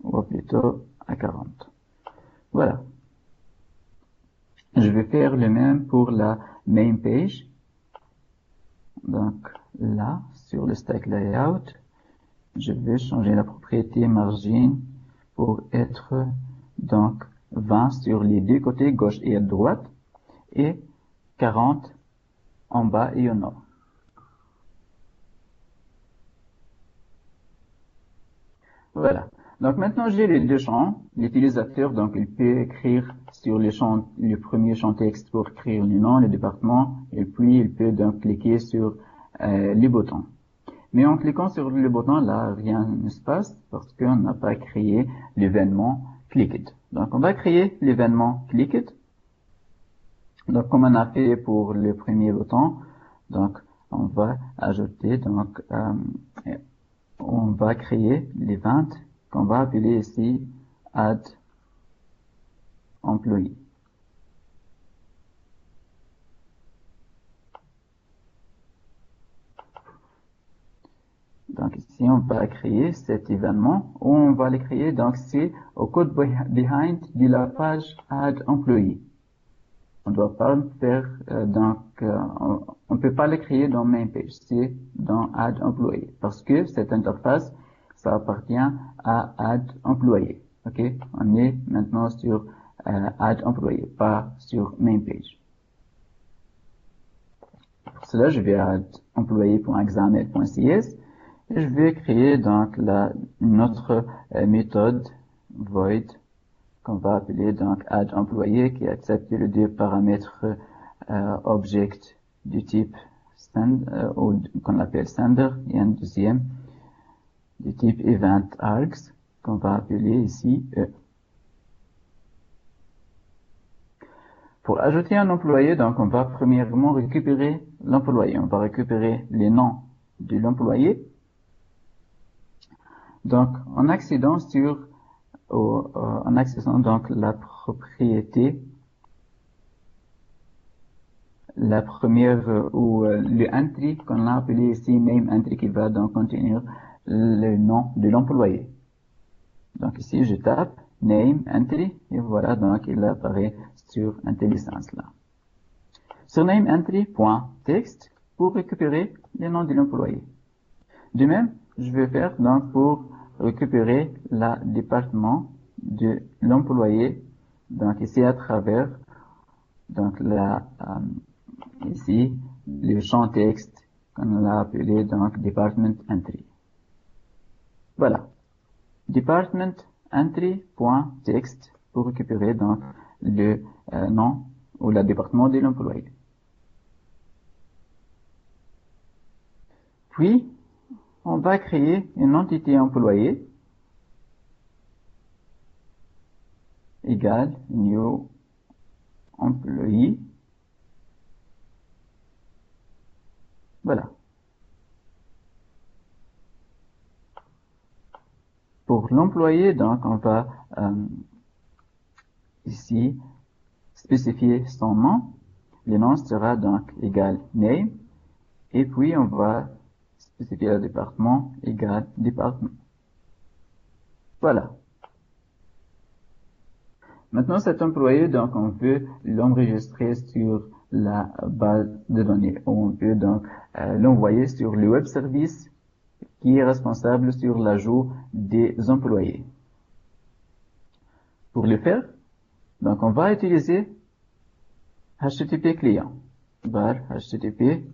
Ou plutôt à 40. Voilà. Je vais faire le même pour la main page. Donc là, sur le stack layout, je vais changer la propriété margin pour être donc 20 sur les deux côtés, gauche et à droite, et 40 en bas et au nord. Voilà. Donc maintenant j'ai les deux champs. L'utilisateur, donc il peut écrire sur le premier champ texte pour écrire le nom, le département, et puis il peut donc cliquer sur les boutons. Mais en cliquant sur le bouton, là, rien ne se passe parce qu'on n'a pas créé l'événement clicked. Donc, on va créer l'événement clicked. Donc, comme on a fait pour le premier bouton, donc, on va ajouter, donc, on va créer l'event qu'on va appeler ici add employee. Donc ici, on va créer cet événement où on va le créer. Donc c'est au code behind de la page add employee. On doit pas le faire on peut pas le créer dans main page, c'est dans add employee parce que cette interface ça appartient à add employee. Ok, on est maintenant sur add employee, pas sur main page. Pour cela, je vais add employee.xaml.cs. Et je vais créer donc une autre méthode void qu'on va appeler donc add employee qui accepte les deux paramètres object du type ou qu'on appelle sender et un deuxième du type event args qu'on va appeler ici E. Pour ajouter un employé, donc on va premièrement récupérer l'employé. On va récupérer les noms de l'employé. Donc, en accédant donc la propriété, la première ou le entry qu'on a appelé ici name entry qui va donc contenir le nom de l'employé. Donc ici, je tape name entry et voilà donc il apparaît sur IntelliSense là. Sur name entry.text pour récupérer les noms de l'employé. De même, je vais faire donc pour récupérer le département de l'employé, donc ici à travers donc ici le champ texte qu'on a appelé donc department entry. Voilà, department entry.text pour récupérer donc le nom ou le département de l'employé. Puis on va créer une entité employé égale new employee. Voilà. Pour l'employé, donc, on va ici spécifier son nom. Le nom sera donc égal name. Et puis, on va spécifier le département égal département. Voilà. Maintenant, cet employé, donc, on veut l'enregistrer sur la base de données. On peut donc l'envoyer sur le web service qui est responsable sur l'ajout des employés. Pour le faire, donc, on va utiliser HTTP client, var HTTP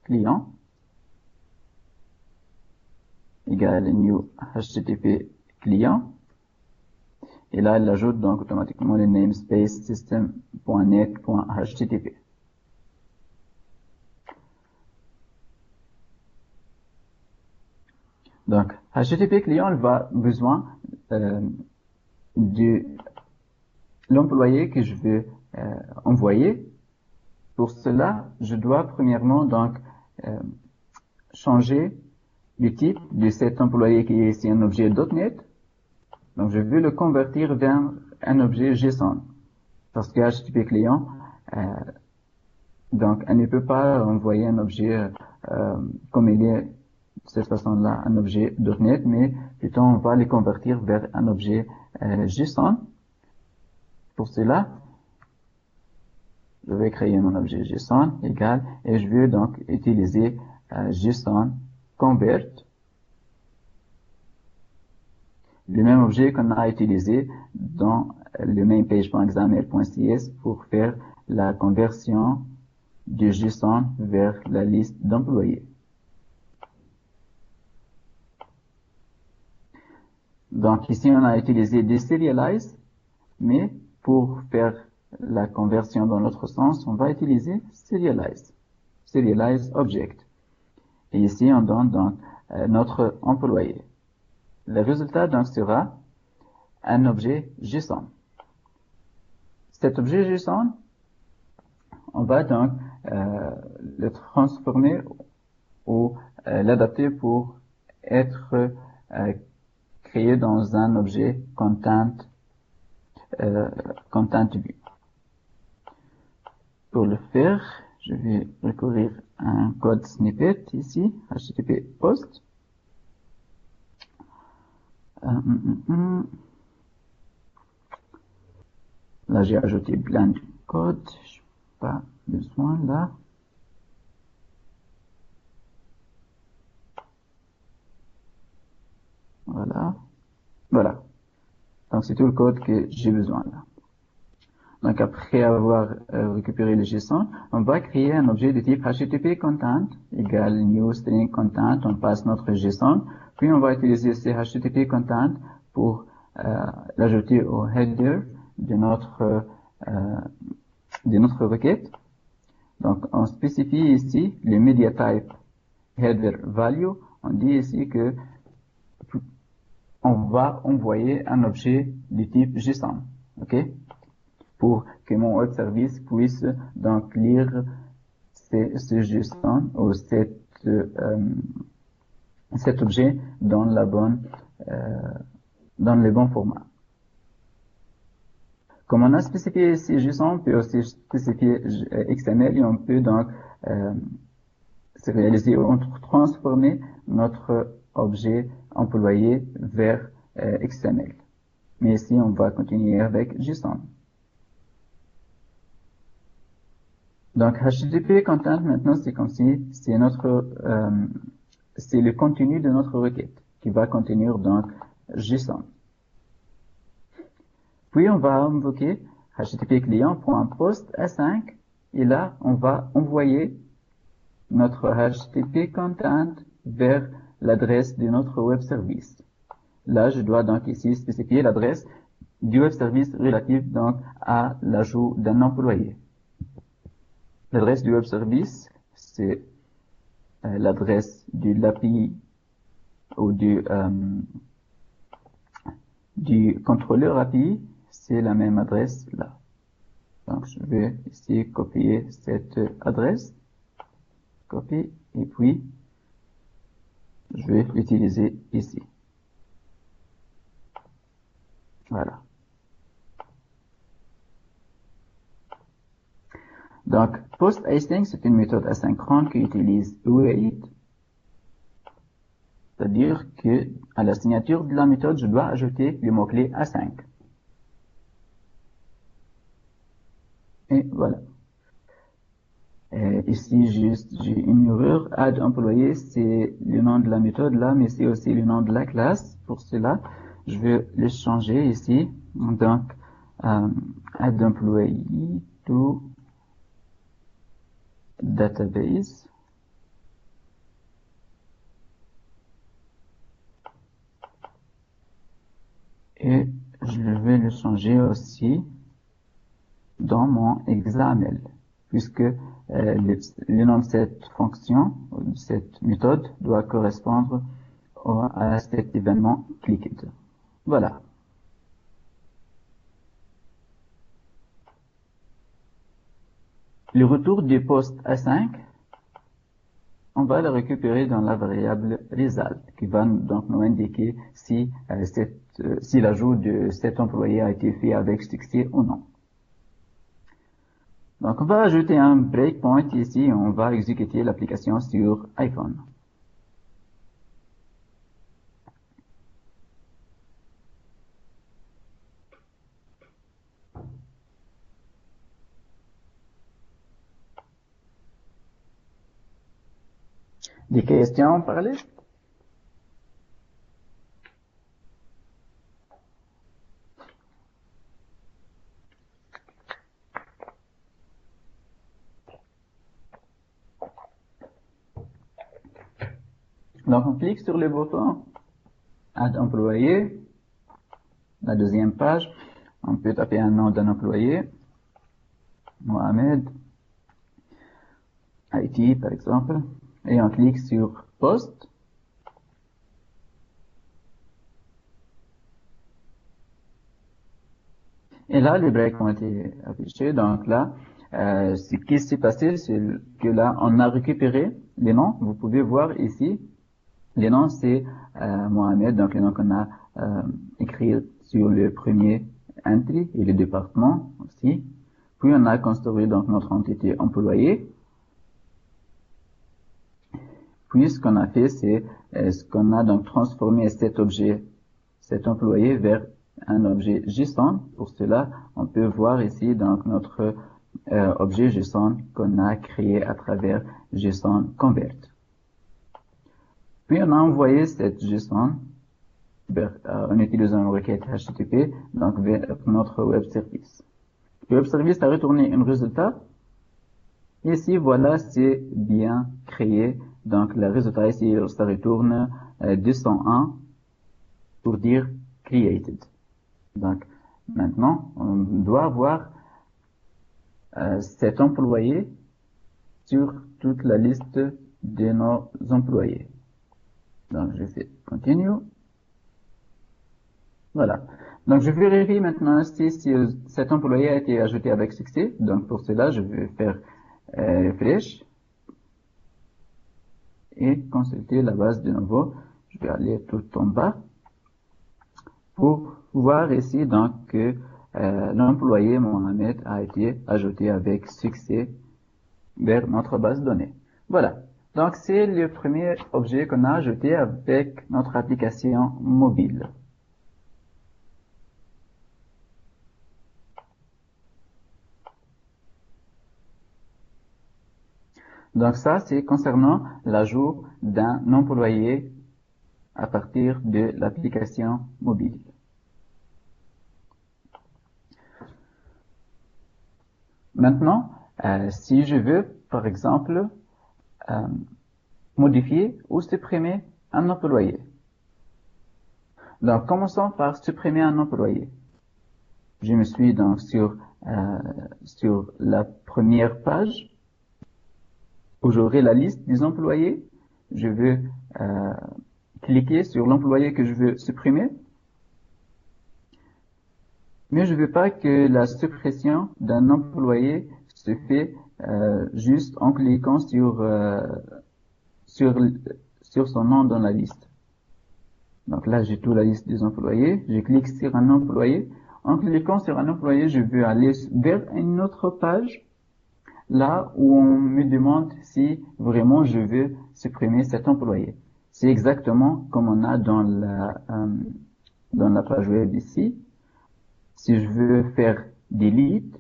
client égale new HTTP client. Et là, elle ajoute donc automatiquement le namespace system.net.http. Donc, HTTP client va besoin de l'employé que je veux envoyer. Pour cela, je dois premièrement donc changer le type de cet employé qui est ici un objet .NET. Donc, je veux le convertir vers un objet JSON. Parce que HTTP client, donc, elle ne peut pas envoyer un objet comme il est de cette façon-là, un objet .NET, mais plutôt on va le convertir vers un objet JSON. Pour cela, je vais créer mon objet JSON égal, et je vais donc utiliser JSON convert. Le même objet qu'on a utilisé dans le mainpage.xaml.cs pour faire la conversion du JSON vers la liste d'employés. Donc ici on a utilisé deserialize, mais pour faire la conversion dans l'autre sens, on va utiliser serialize object. Et ici on donne donc notre employé. Le résultat donc sera un objet JSON. Cet objet JSON, on va donc le transformer ou l'adapter pour être créé dans un objet content view. Pour le faire, je vais recourir à un code snippet ici, HTTP post. Là, j'ai ajouté plein de code. Je n'ai pas besoin là. Voilà. Donc, c'est tout le code que j'ai besoin là. Donc, après avoir récupéré le JSON, on va créer un objet de type HTTP content égale new string content. On passe notre JSON. Puis, on va utiliser ce HTTP content pour l'ajouter au header de notre requête. Donc, on spécifie ici le media type header value. On dit ici que on va envoyer un objet du type JSON, ok, pour que mon web service puisse donc lire ce JSON ou cet objet dans le bon format. Comme on a spécifié ici JSON, on peut aussi spécifier XML et on peut donc se réaliser ou transformer notre objet employé vers XML. Mais ici, on va continuer avec JSON. Donc, HTTP content, maintenant, c'est comme si c'est c'est le contenu de notre requête qui va contenir donc JSON. Puis, on va invoquer HTTP client.post A5 et là, on va envoyer notre HTTP content vers l'adresse de notre web service. Là, je dois donc ici spécifier l'adresse du web service relative donc à l'ajout d'un employé. L'adresse du web service, c'est l'adresse de l'API ou du contrôleur API, c'est la même adresse là. Donc, je vais ici copier cette adresse, copier, et puis je vais l'utiliser ici. Voilà. Donc, post-async, c'est une méthode asynchrone qui utilise await. C'est-à-dire que, à la signature de la méthode, je dois ajouter le mot-clé A5. Et voilà. Ici, juste, j'ai une erreur. Add employé, c'est le nom de la méthode là, mais c'est aussi le nom de la classe. Pour cela, je vais le changer ici. Donc, add employee to database. Et je vais le changer aussi dans mon XAML, puisque le nom de cette fonction, de cette méthode, doit correspondre à cet événement clicked. Voilà. Le retour du poste A5, on va le récupérer dans la variable result, qui va donc nous indiquer si, si l'ajout de cet employé a été fait avec succès ou non. Donc, on va ajouter un breakpoint ici et on va exécuter l'application sur iPhone. Des questions par là? Donc, on clique sur le bouton Add employé. La deuxième page, on peut taper un nom d'un employé. Mohamed, IT par exemple. Et on clique sur Post. Et là, le breakpoint est affiché. Donc là, ce qui s'est passé, c'est que là, on a récupéré les noms. Vous pouvez voir ici, les noms, c'est Mohamed, donc les noms qu'on a écrits sur le premier entry et le département aussi. Puis on a construit donc notre entité employé. Puis ce qu'on a fait, c'est ce qu'on a donc transformé cet objet, cet employé vers un objet JSON. Pour cela, on peut voir ici donc notre objet JSON qu'on a créé à travers JSON Convert. Puis on a envoyé cette JSON en utilisant une requête HTTP donc vers notre web service. Le web service a retourné un résultat. Ici, voilà, c'est bien créé. Donc le résultat ici, ça retourne 201 pour dire created. Donc maintenant, on doit avoir cet employé sur toute la liste de nos employés. Donc je fais continue. Voilà. Donc je vérifie maintenant si cet employé a été ajouté avec succès. Donc pour cela, je vais faire refresh et consulter la base de nouveau. Je vais aller tout en bas pour voir ici donc que l'employé Mohamed a été ajouté avec succès vers notre base de données. Voilà. Donc c'est le premier objet qu'on a ajouté avec notre application mobile. Donc ça, c'est concernant l'ajout d'un employé à partir de l'application mobile. Maintenant, si je veux, par exemple, modifier ou supprimer un employé. Donc, commençons par supprimer un employé. Je me suis donc sur la première page où j'aurai la liste des employés. Je veux cliquer sur l'employé que je veux supprimer. Mais je ne veux pas que la suppression d'un employé se fait juste en cliquant sur son nom dans la liste. Donc là, j'ai toute la liste des employés. Je clique sur un employé. En cliquant sur un employé, je veux aller vers une autre page, là où on me demande si vraiment je veux supprimer cet employé. C'est exactement comme on a dans la page web ici. Si je veux faire delete,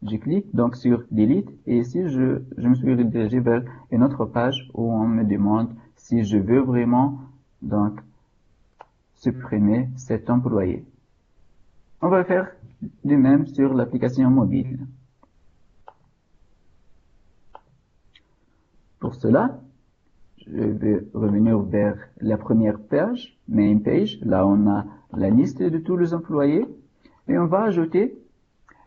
je clique donc sur Delete et ici je me suis redirigé vers une autre page où on me demande si je veux vraiment donc supprimer cet employé. On va faire du même sur l'application mobile. Pour cela, je vais revenir vers la première page, Main Page. Là, on a la liste de tous les employés et on va ajouter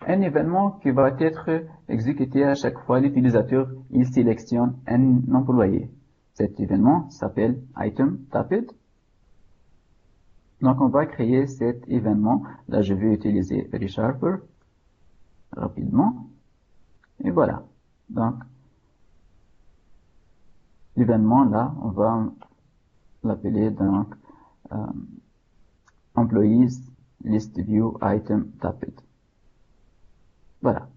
un événement qui va être exécuté à chaque fois l'utilisateur il sélectionne un employé. Cet événement s'appelle Item Tapped. Donc, on va créer cet événement. Là, je vais utiliser ReSharper rapidement. Et voilà. Donc, l'événement là, on va l'appeler donc Employees List View Item Tapped. Voilà.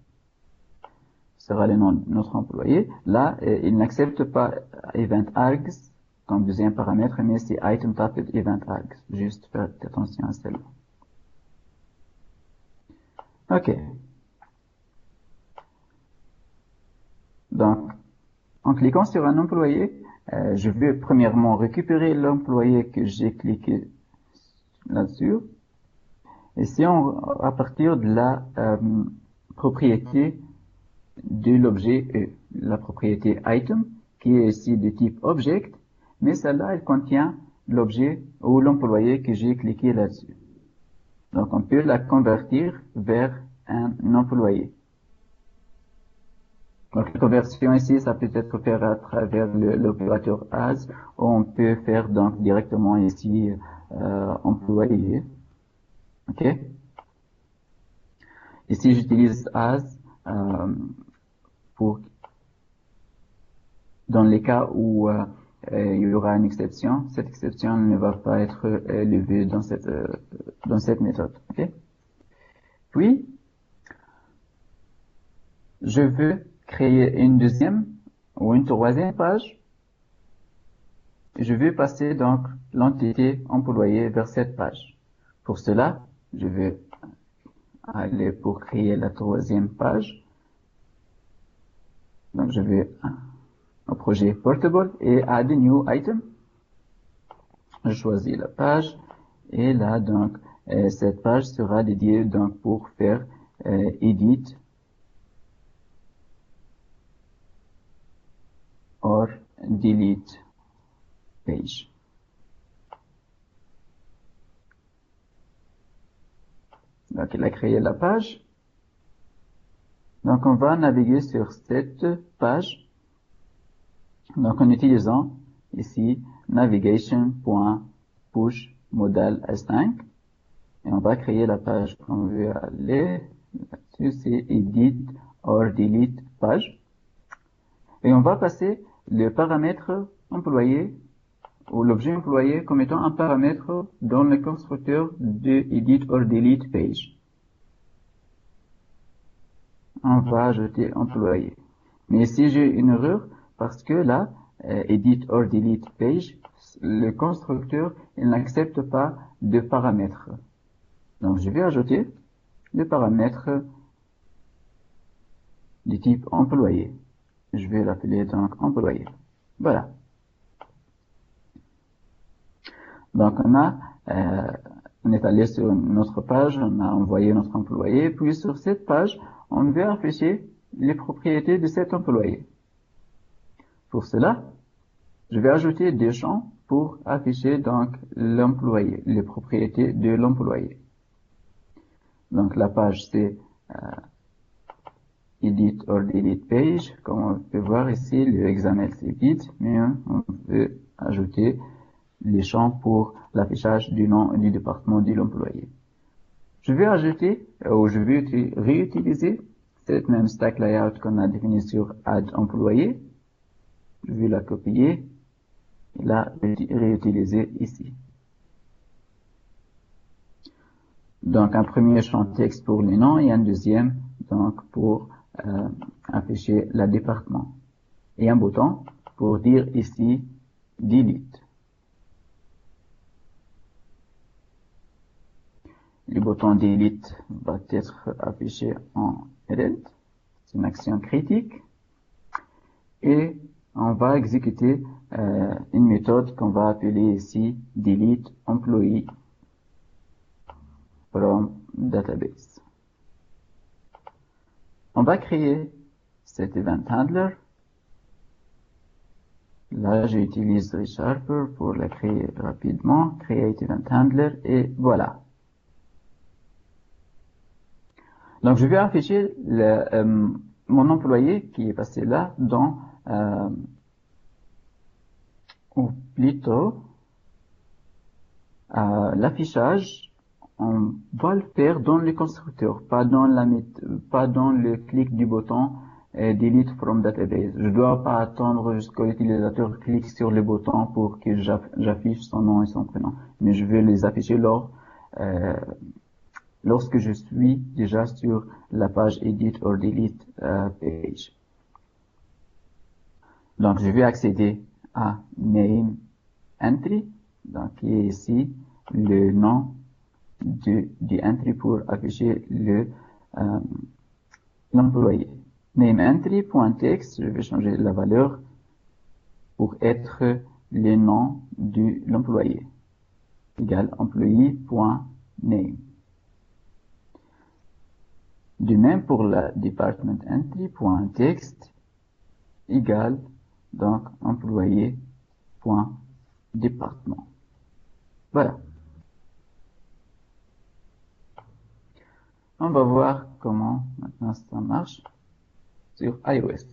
Ce sera le nom de notre employé. Là, il n'accepte pas Event Args comme deuxième paramètre, mais c'est Item Tapped Event Args. Juste faire attention à celle-là. OK. Donc, en cliquant sur un employé, je vais premièrement récupérer l'employé que j'ai cliqué là-dessus. Et c'est à partir de la propriété de l'objet E, la propriété item, qui est ici de type object, mais celle-là, elle contient l'objet ou l'employé que j'ai cliqué là-dessus. Donc, on peut la convertir vers un employé. Donc, la conversion ici, ça peut être fait à travers l'opérateur as, ou on peut faire donc directement ici employé. OK? Ici, j'utilise as dans les cas où il y aura une exception. Cette exception ne va pas être levée dans cette méthode. OK? Puis, je veux créer une deuxième ou une troisième page. Je vais passer donc l'entité employée vers cette page. Pour cela, je vais aller pour créer la troisième page. Donc, je vais au projet Portable et Add a New Item. Je choisis la page et là, donc, cette page sera dédiée donc pour faire Edit or Delete Page. Donc, il a créé la page. Donc, on va naviguer sur cette page. Donc, en utilisant ici navigation.push modal S5. Et on va créer la page qu'on veut aller. Là-dessus, c'est Edit or Delete Page. Et on va passer le paramètre employé ou l'objet employé comme étant un paramètre dans le constructeur de Edit or Delete Page. On va ajouter employé. Mais ici, j'ai une erreur parce que là, Edit or Delete Page, le constructeur, il n'accepte pas de paramètres. Donc, je vais ajouter le paramètre du type employé. Je vais l'appeler donc employé. Voilà. Donc, on est allé sur notre page, on a envoyé notre employé, puis sur cette page, on veut afficher les propriétés de cet employé. Pour cela, je vais ajouter des champs pour afficher donc l'employé, les propriétés de l'employé. Donc, la page, c'est Edit or Delete Page. Comme on peut voir ici, le XML, c'est vide, mais on veut ajouter les champs pour l'affichage du nom du département de l'employé. Je vais ajouter, ou je vais réutiliser cette même stack layout qu'on a définie sur Add Employé. Je vais la copier et la réutiliser ici. Donc, un premier champ texte pour les noms et un deuxième donc pour afficher le département. Et un bouton pour dire ici Delete. Le bouton Delete va être affiché en red. c'est une action critique. Et on va exécuter une méthode qu'on va appeler ici delete employee from database. On va créer cet event handler. Là, j'utilise ReSharper pour la créer rapidement. Create event handler et voilà. Donc, je vais afficher mon employé qui est passé là dans, ou plutôt, l'affichage, on va le faire dans le constructeur, pas dans le clic du bouton delete from database. Je dois pas attendre jusqu'à l'utilisateur clique sur le bouton pour que j'affiche son nom et son prénom, mais je vais les afficher lorsque je suis déjà sur la page edit or delete page. Donc, je vais accéder à name entry, donc qui est ici le nom du entry pour afficher l'employé. Name entry.text, je vais changer la valeur pour être le nom de l'employé, égal employee.name. De même pour la department entry.text, égal donc employé.département. Voilà. On va voir comment maintenant ça marche sur iOS.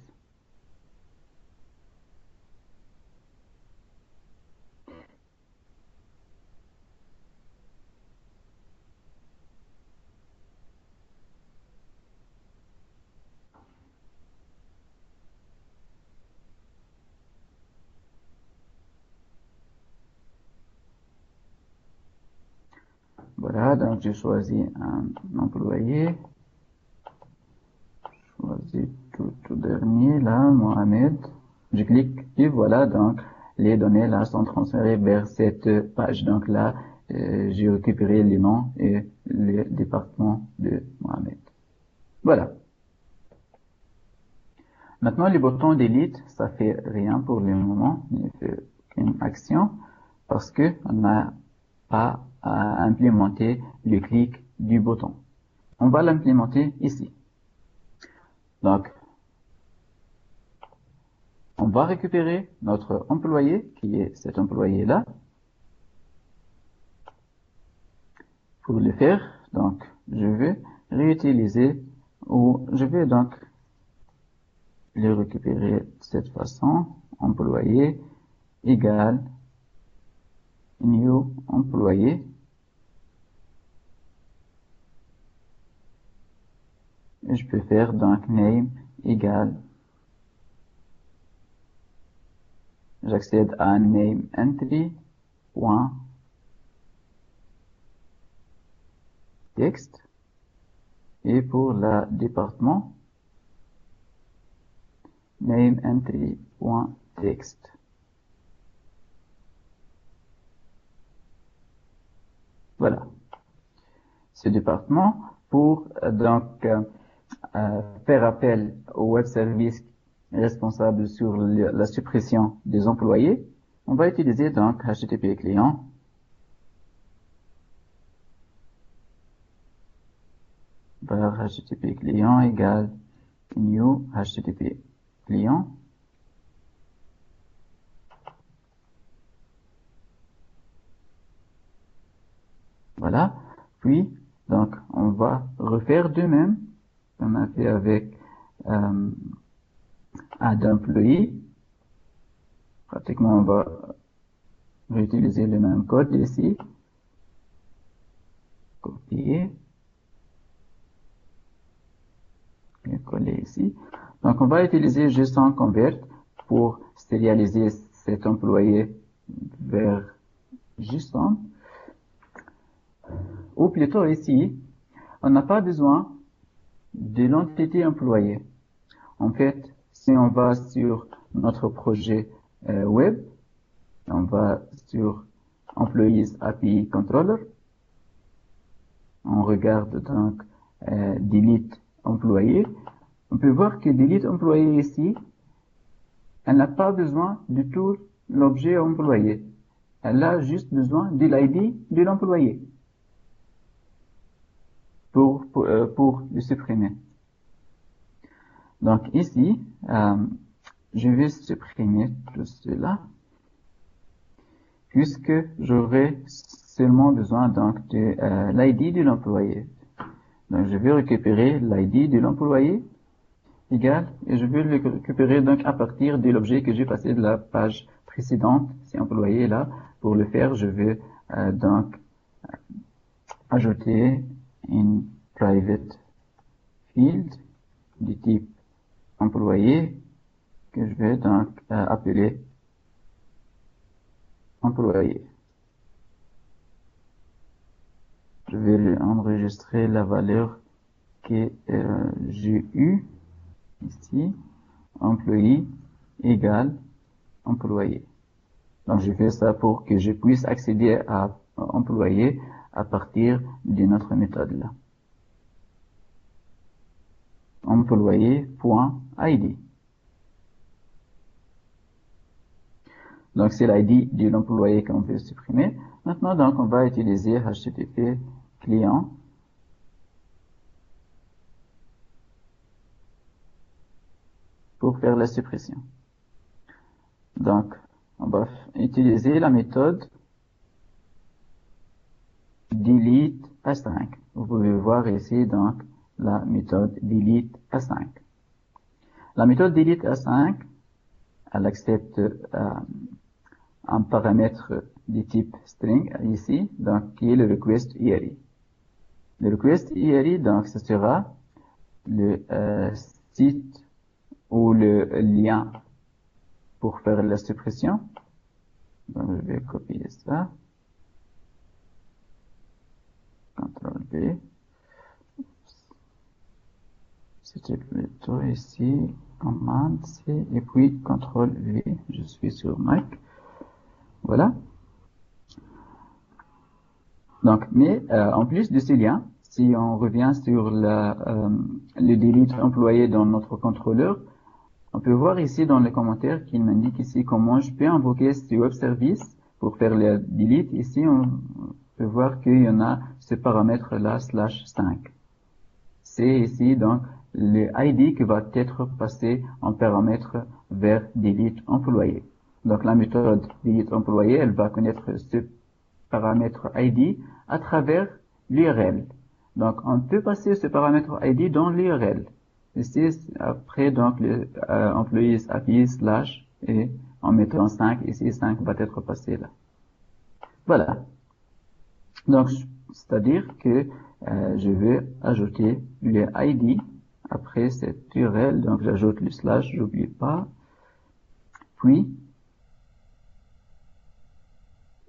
Voilà, donc j'ai choisi un employé. Choisis tout dernier, là, Mohamed. Je clique et voilà, donc les données là sont transférées vers cette page. Donc là, j'ai récupéré les noms et le département de Mohamed. Voilà. Maintenant, le bouton delete, ça fait rien pour le moment. Il fait une action parce que on n'a pas à implémenter le clic du bouton. On va l'implémenter ici. Donc, on va récupérer notre employé, qui est cet employé-là. Pour le faire, donc, je vais réutiliser, ou je vais donc le récupérer de cette façon. Employé égale new employé. Et je peux faire donc name égale, j'accède à name entry point text et pour la département name entry point text. Voilà. Ce département pour donc faire appel au web service responsable sur la suppression des employés, on va utiliser donc HTTP client var HTTP client égale new HTTP client. Voilà. Puis, donc, on va refaire de même qu'on a fait avec add employee. Pratiquement, on va réutiliser le même code ici. Copier. Et coller ici. Donc, on va utiliser JSON convert pour sérialiser cet employé vers JSON. Ou plutôt ici, on n'a pas besoin de l'entité employé. En fait, si on va sur notre projet web, on va sur Employees API Controller, on regarde donc delete employé, on peut voir que delete employé ici, elle n'a pas besoin du tout l'objet employé. Elle a juste besoin de l'ID de l'employé pour le supprimer. Donc ici, je vais supprimer tout cela puisque j'aurai seulement besoin donc de l'ID de l'employé. Donc je vais récupérer l'ID de l'employé égal et je vais le récupérer donc à partir de l'objet que j'ai passé de la page précédente, si employé est là. Pour le faire, je vais donc ajouter une private field du type employé que je vais donc appeler employé. Je vais enregistrer la valeur que j'ai eue ici, employé égale employé. Donc je fais ça pour que je puisse accéder à employé à partir de notre méthode là. Employé.id. Donc c'est l'ID de l'employé qu'on veut supprimer. Maintenant donc on va utiliser HTTP client pour faire la suppression. Donc on va utiliser la méthode delete A5. Vous pouvez voir ici donc la méthode delete A5. La méthode delete A5, elle accepte un paramètre du type string ici, donc qui est le request IRI. Le request IRI, donc ce sera le site ou le lien pour faire la suppression. Donc je vais copier ça. CTRL V. C'était plutôt ici, commande C, et puis CTRL V. Je suis sur Mac. Voilà. Donc, mais en plus de ces liens, si on revient sur le delete employé dans notre contrôleur, on peut voir ici dans les commentaires qu'il m'indique ici comment je peux invoquer ce web service pour faire le delete. Ici, on peut voir qu'il y en a ce paramètre là, /5. C'est ici donc le ID qui va être passé en paramètre vers delete employé. Donc la méthode delete employé, elle va connaître ce paramètre ID à travers l'URL. Donc on peut passer ce paramètre ID dans l'URL. Ici, après donc le employees API / et en mettant 5, ici 5 va être passé là. Voilà. Donc c'est-à-dire que je vais ajouter le ID après cette URL, donc j'ajoute le /, j'oublie pas, puis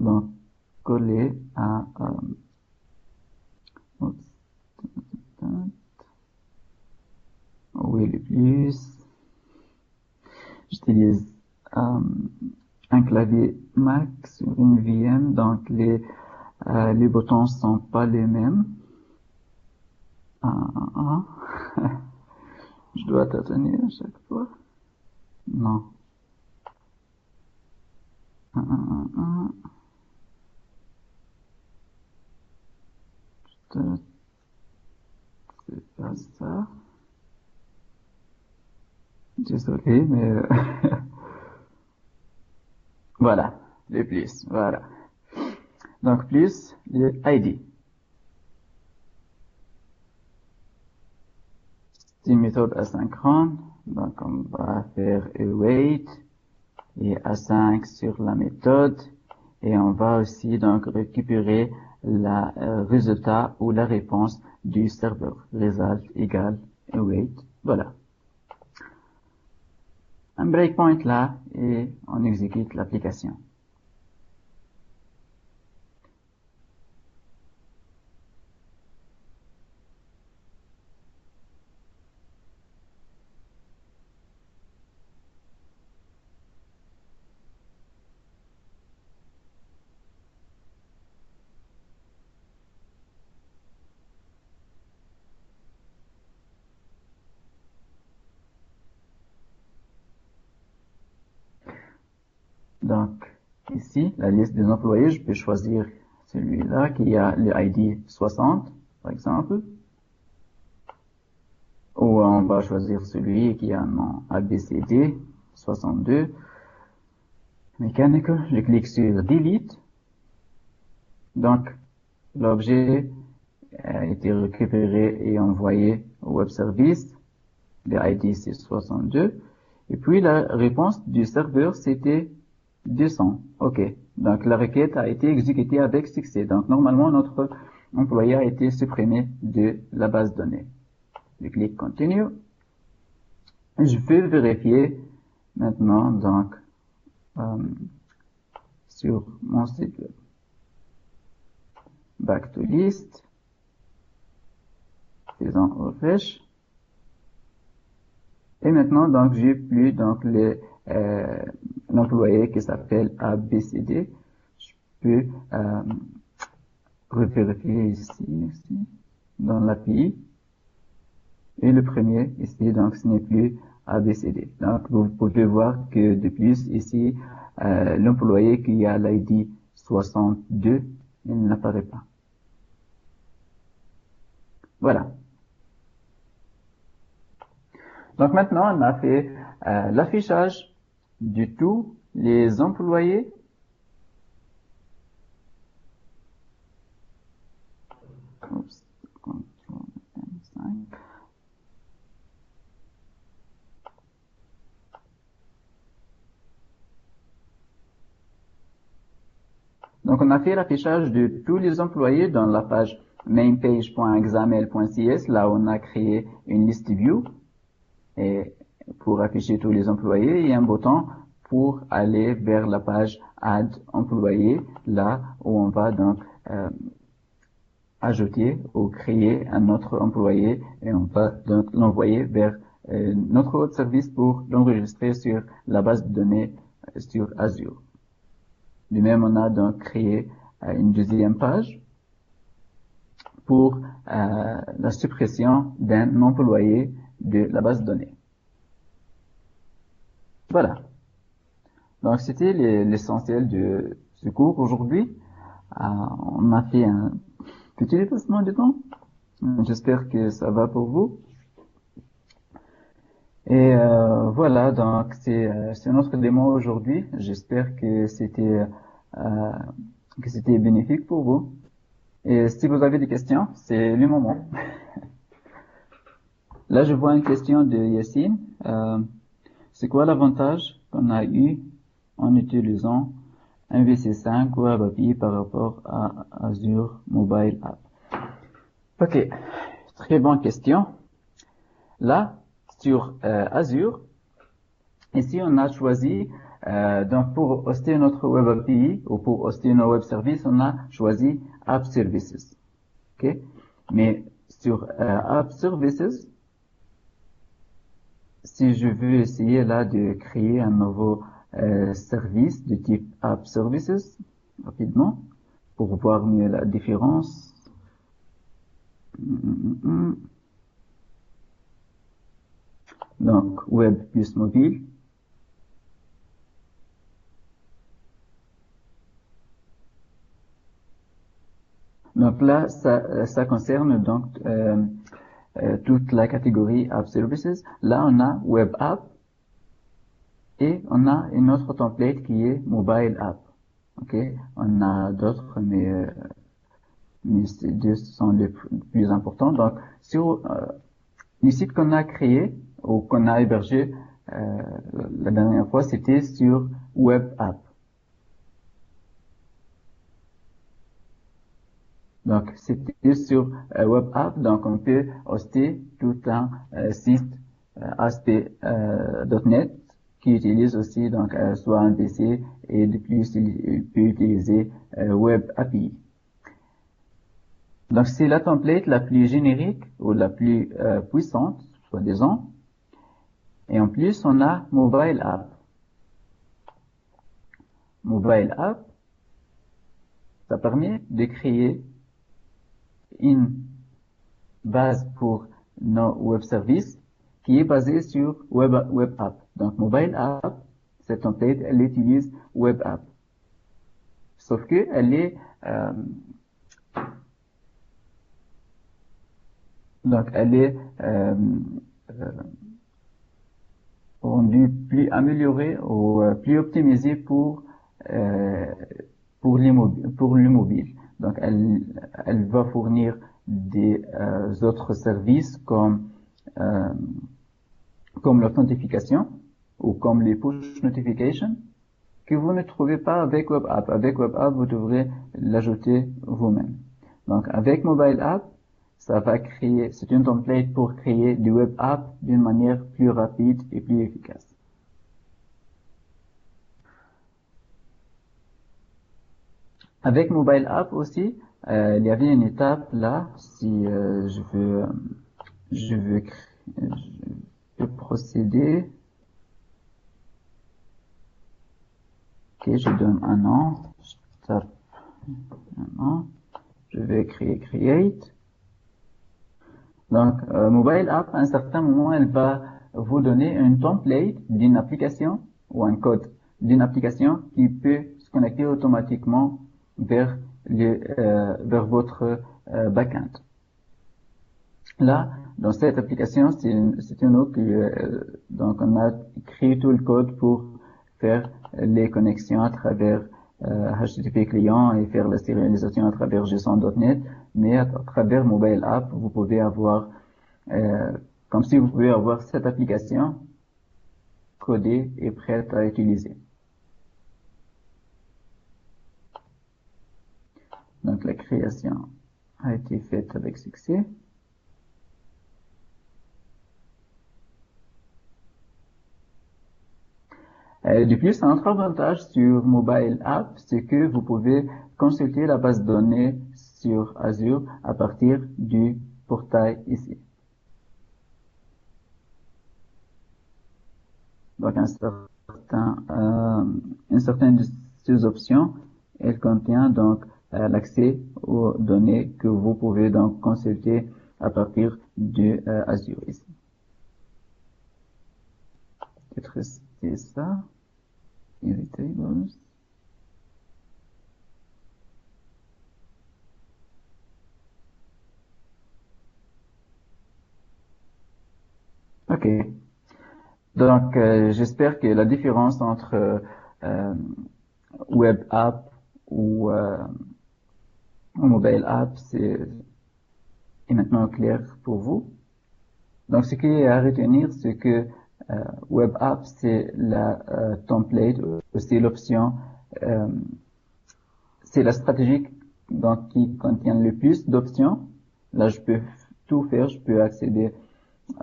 donc coller à où est le plus, j'utilise un clavier Mac sur une VM, donc les boutons sont pas les mêmes. Je dois tâtonner à chaque fois. Non. C'est pas ça. Désolé, mais voilà, le plus, voilà. Donc plus le ID. C'est une méthode asynchrone, donc on va faire await et A5 sur la méthode et on va aussi donc récupérer la résultat ou la réponse du serveur. Result égale await. Voilà. Un breakpoint là et on exécute l'application. Donc, ici, la liste des employés, je peux choisir celui-là qui a le ID 60, par exemple. Ou on va choisir celui qui a un nom ABCD 62. Mechanical, je clique sur Delete. Donc, l'objet a été récupéré et envoyé au web service. Le ID c'est 62. Et puis la réponse du serveur c'était 200. OK. Donc la requête a été exécutée avec succès. Donc normalement notre employé a été supprimé de la base de données. Je clique Continue. Je peux vérifier maintenant donc sur mon site web. Back to list. Faisons refresh. Et maintenant, donc, j'ai plus, donc, l'employé qui s'appelle ABCD. Je peux, revérifier ici, dans l'API. Et le premier, ici, donc, ce n'est plus ABCD. Donc, vous pouvez voir que de plus, ici, l'employé qui a l'ID 62, il n'apparaît pas. Voilà. Donc maintenant, on a fait l'affichage de tous les employés. Oups, Ctrl M5. Donc on a fait l'affichage de tous les employés dans la page mainpage.xaml.cs. Là, on a créé une liste view. Et pour afficher tous les employés, il y a un bouton pour aller vers la page Add employé, là où on va donc ajouter ou créer un autre employé et on va donc l'envoyer vers notre autre service pour l'enregistrer sur la base de données sur Azure. De même, on a donc créé une deuxième page pour la suppression d'un employé de la base de données. Voilà. Donc, c'était l'essentiel de ce cours aujourd'hui. On a fait un petit dépassement de temps. J'espère que ça va pour vous. Et voilà, donc c'est notre démo aujourd'hui. J'espère que c'était bénéfique pour vous. Et si vous avez des questions, c'est le moment. Là, je vois une question de Yassine. C'est quoi l'avantage qu'on a eu en utilisant un VC5 Web API par rapport à Azure Mobile App? Ok, très bonne question. Là, sur Azure, ici on a choisi, donc pour hoster notre Web API ou pour hoster nos web services, on a choisi App Services. Ok, mais sur App Services, si je veux essayer là de créer un nouveau service de type App Services, rapidement, pour voir mieux la différence. Donc, web plus mobile. Donc là, ça concerne donc toute la catégorie App Services. Là, on a Web App et on a une autre template qui est Mobile App. Ok, on a d'autres, mais ces deux sont les plus importants. Donc, sur les sites qu'on a créés ou qu'on a hébergés la dernière fois, c'était sur Web App. Donc, c'était sur Web App, donc on peut hoster tout un site ASP.NET qui utilise aussi donc soit un PC et de plus il peut utiliser Web API. Donc, c'est la template la plus générique ou la plus puissante, soi-disant. Et en plus, on a Mobile App. Mobile App, ça permet de créer une base pour nos web services qui est basée sur Web App. Donc, Mobile App, cette template, elle utilise Web App. Sauf que elle est rendue plus améliorée ou plus optimisée pour le mobile. Donc elle va fournir des autres services comme l'authentification ou comme les push notifications que vous ne trouvez pas avec Web App. Avec Web App, vous devrez l'ajouter vous-même. Donc avec Mobile App, c'est une template pour créer du Web App d'une manière plus rapide et plus efficace. Avec Mobile App aussi, il y avait une étape là, si je veux procéder. Ok, je donne un nom, je tape un nom, je vais créer Create. Donc, Mobile App, à un certain moment, elle va vous donner une template d'une application ou un code d'une application qui peut se connecter automatiquement vers votre backend. Là, dans cette application, c'est une autre donc on a créé tout le code pour faire les connexions à travers HTTP client et faire la sérialisation à travers JSON.NET, mais à travers Mobile App, vous pouvez avoir comme si vous pouvez avoir cette application codée et prête à utiliser. Donc la création a été faite avec succès. De plus, un autre avantage sur Mobile App, c'est que vous pouvez consulter la base de données sur Azure à partir du portail ici. Donc une certaine de ces options, elle contient donc l'accès aux données que vous pouvez donc consulter à partir de Azure ici. Peut-être c'est ça. Irritables. Ok. Donc, j'espère que la différence entre Web App ou Mobile App est maintenant clair pour vous. Donc, ce qui est à retenir, c'est que Web App, c'est la template, c'est l'option, c'est la stratégie donc, qui contient le plus d'options. Là, je peux tout faire, je peux accéder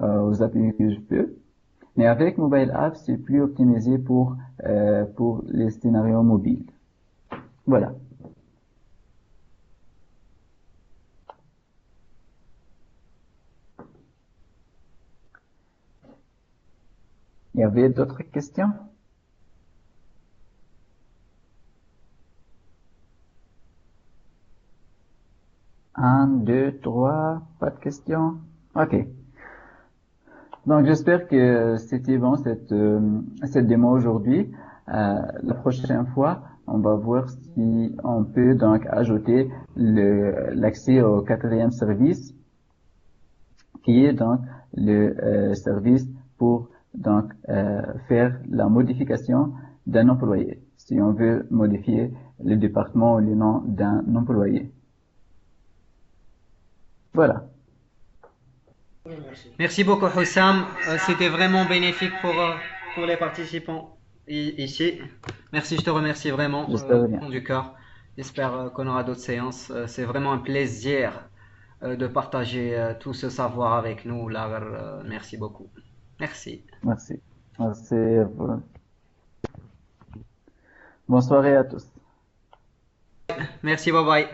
aux API que je peux. Mais avec Mobile App, c'est plus optimisé pour les scénarios mobiles. Voilà. Il y avait d'autres questions? Un, deux, trois, pas de questions? Ok. Donc j'espère que c'était bon cette démo aujourd'hui. La prochaine fois, on va voir si on peut donc ajouter l'accès au quatrième service, qui est donc le service pour donc faire la modification d'un employé. Si on veut modifier le département ou le nom d'un employé. Voilà. Merci beaucoup, Hussam. C'était vraiment bénéfique pour les participants ici. Merci, je te remercie vraiment J'espère bien. fond du cœur. J'espère qu'on aura d'autres séances. C'est vraiment un plaisir de partager tout ce savoir avec nous. Là, merci beaucoup. Merci. Merci. Merci à vous. Bonne soirée à tous. Merci, bye bye.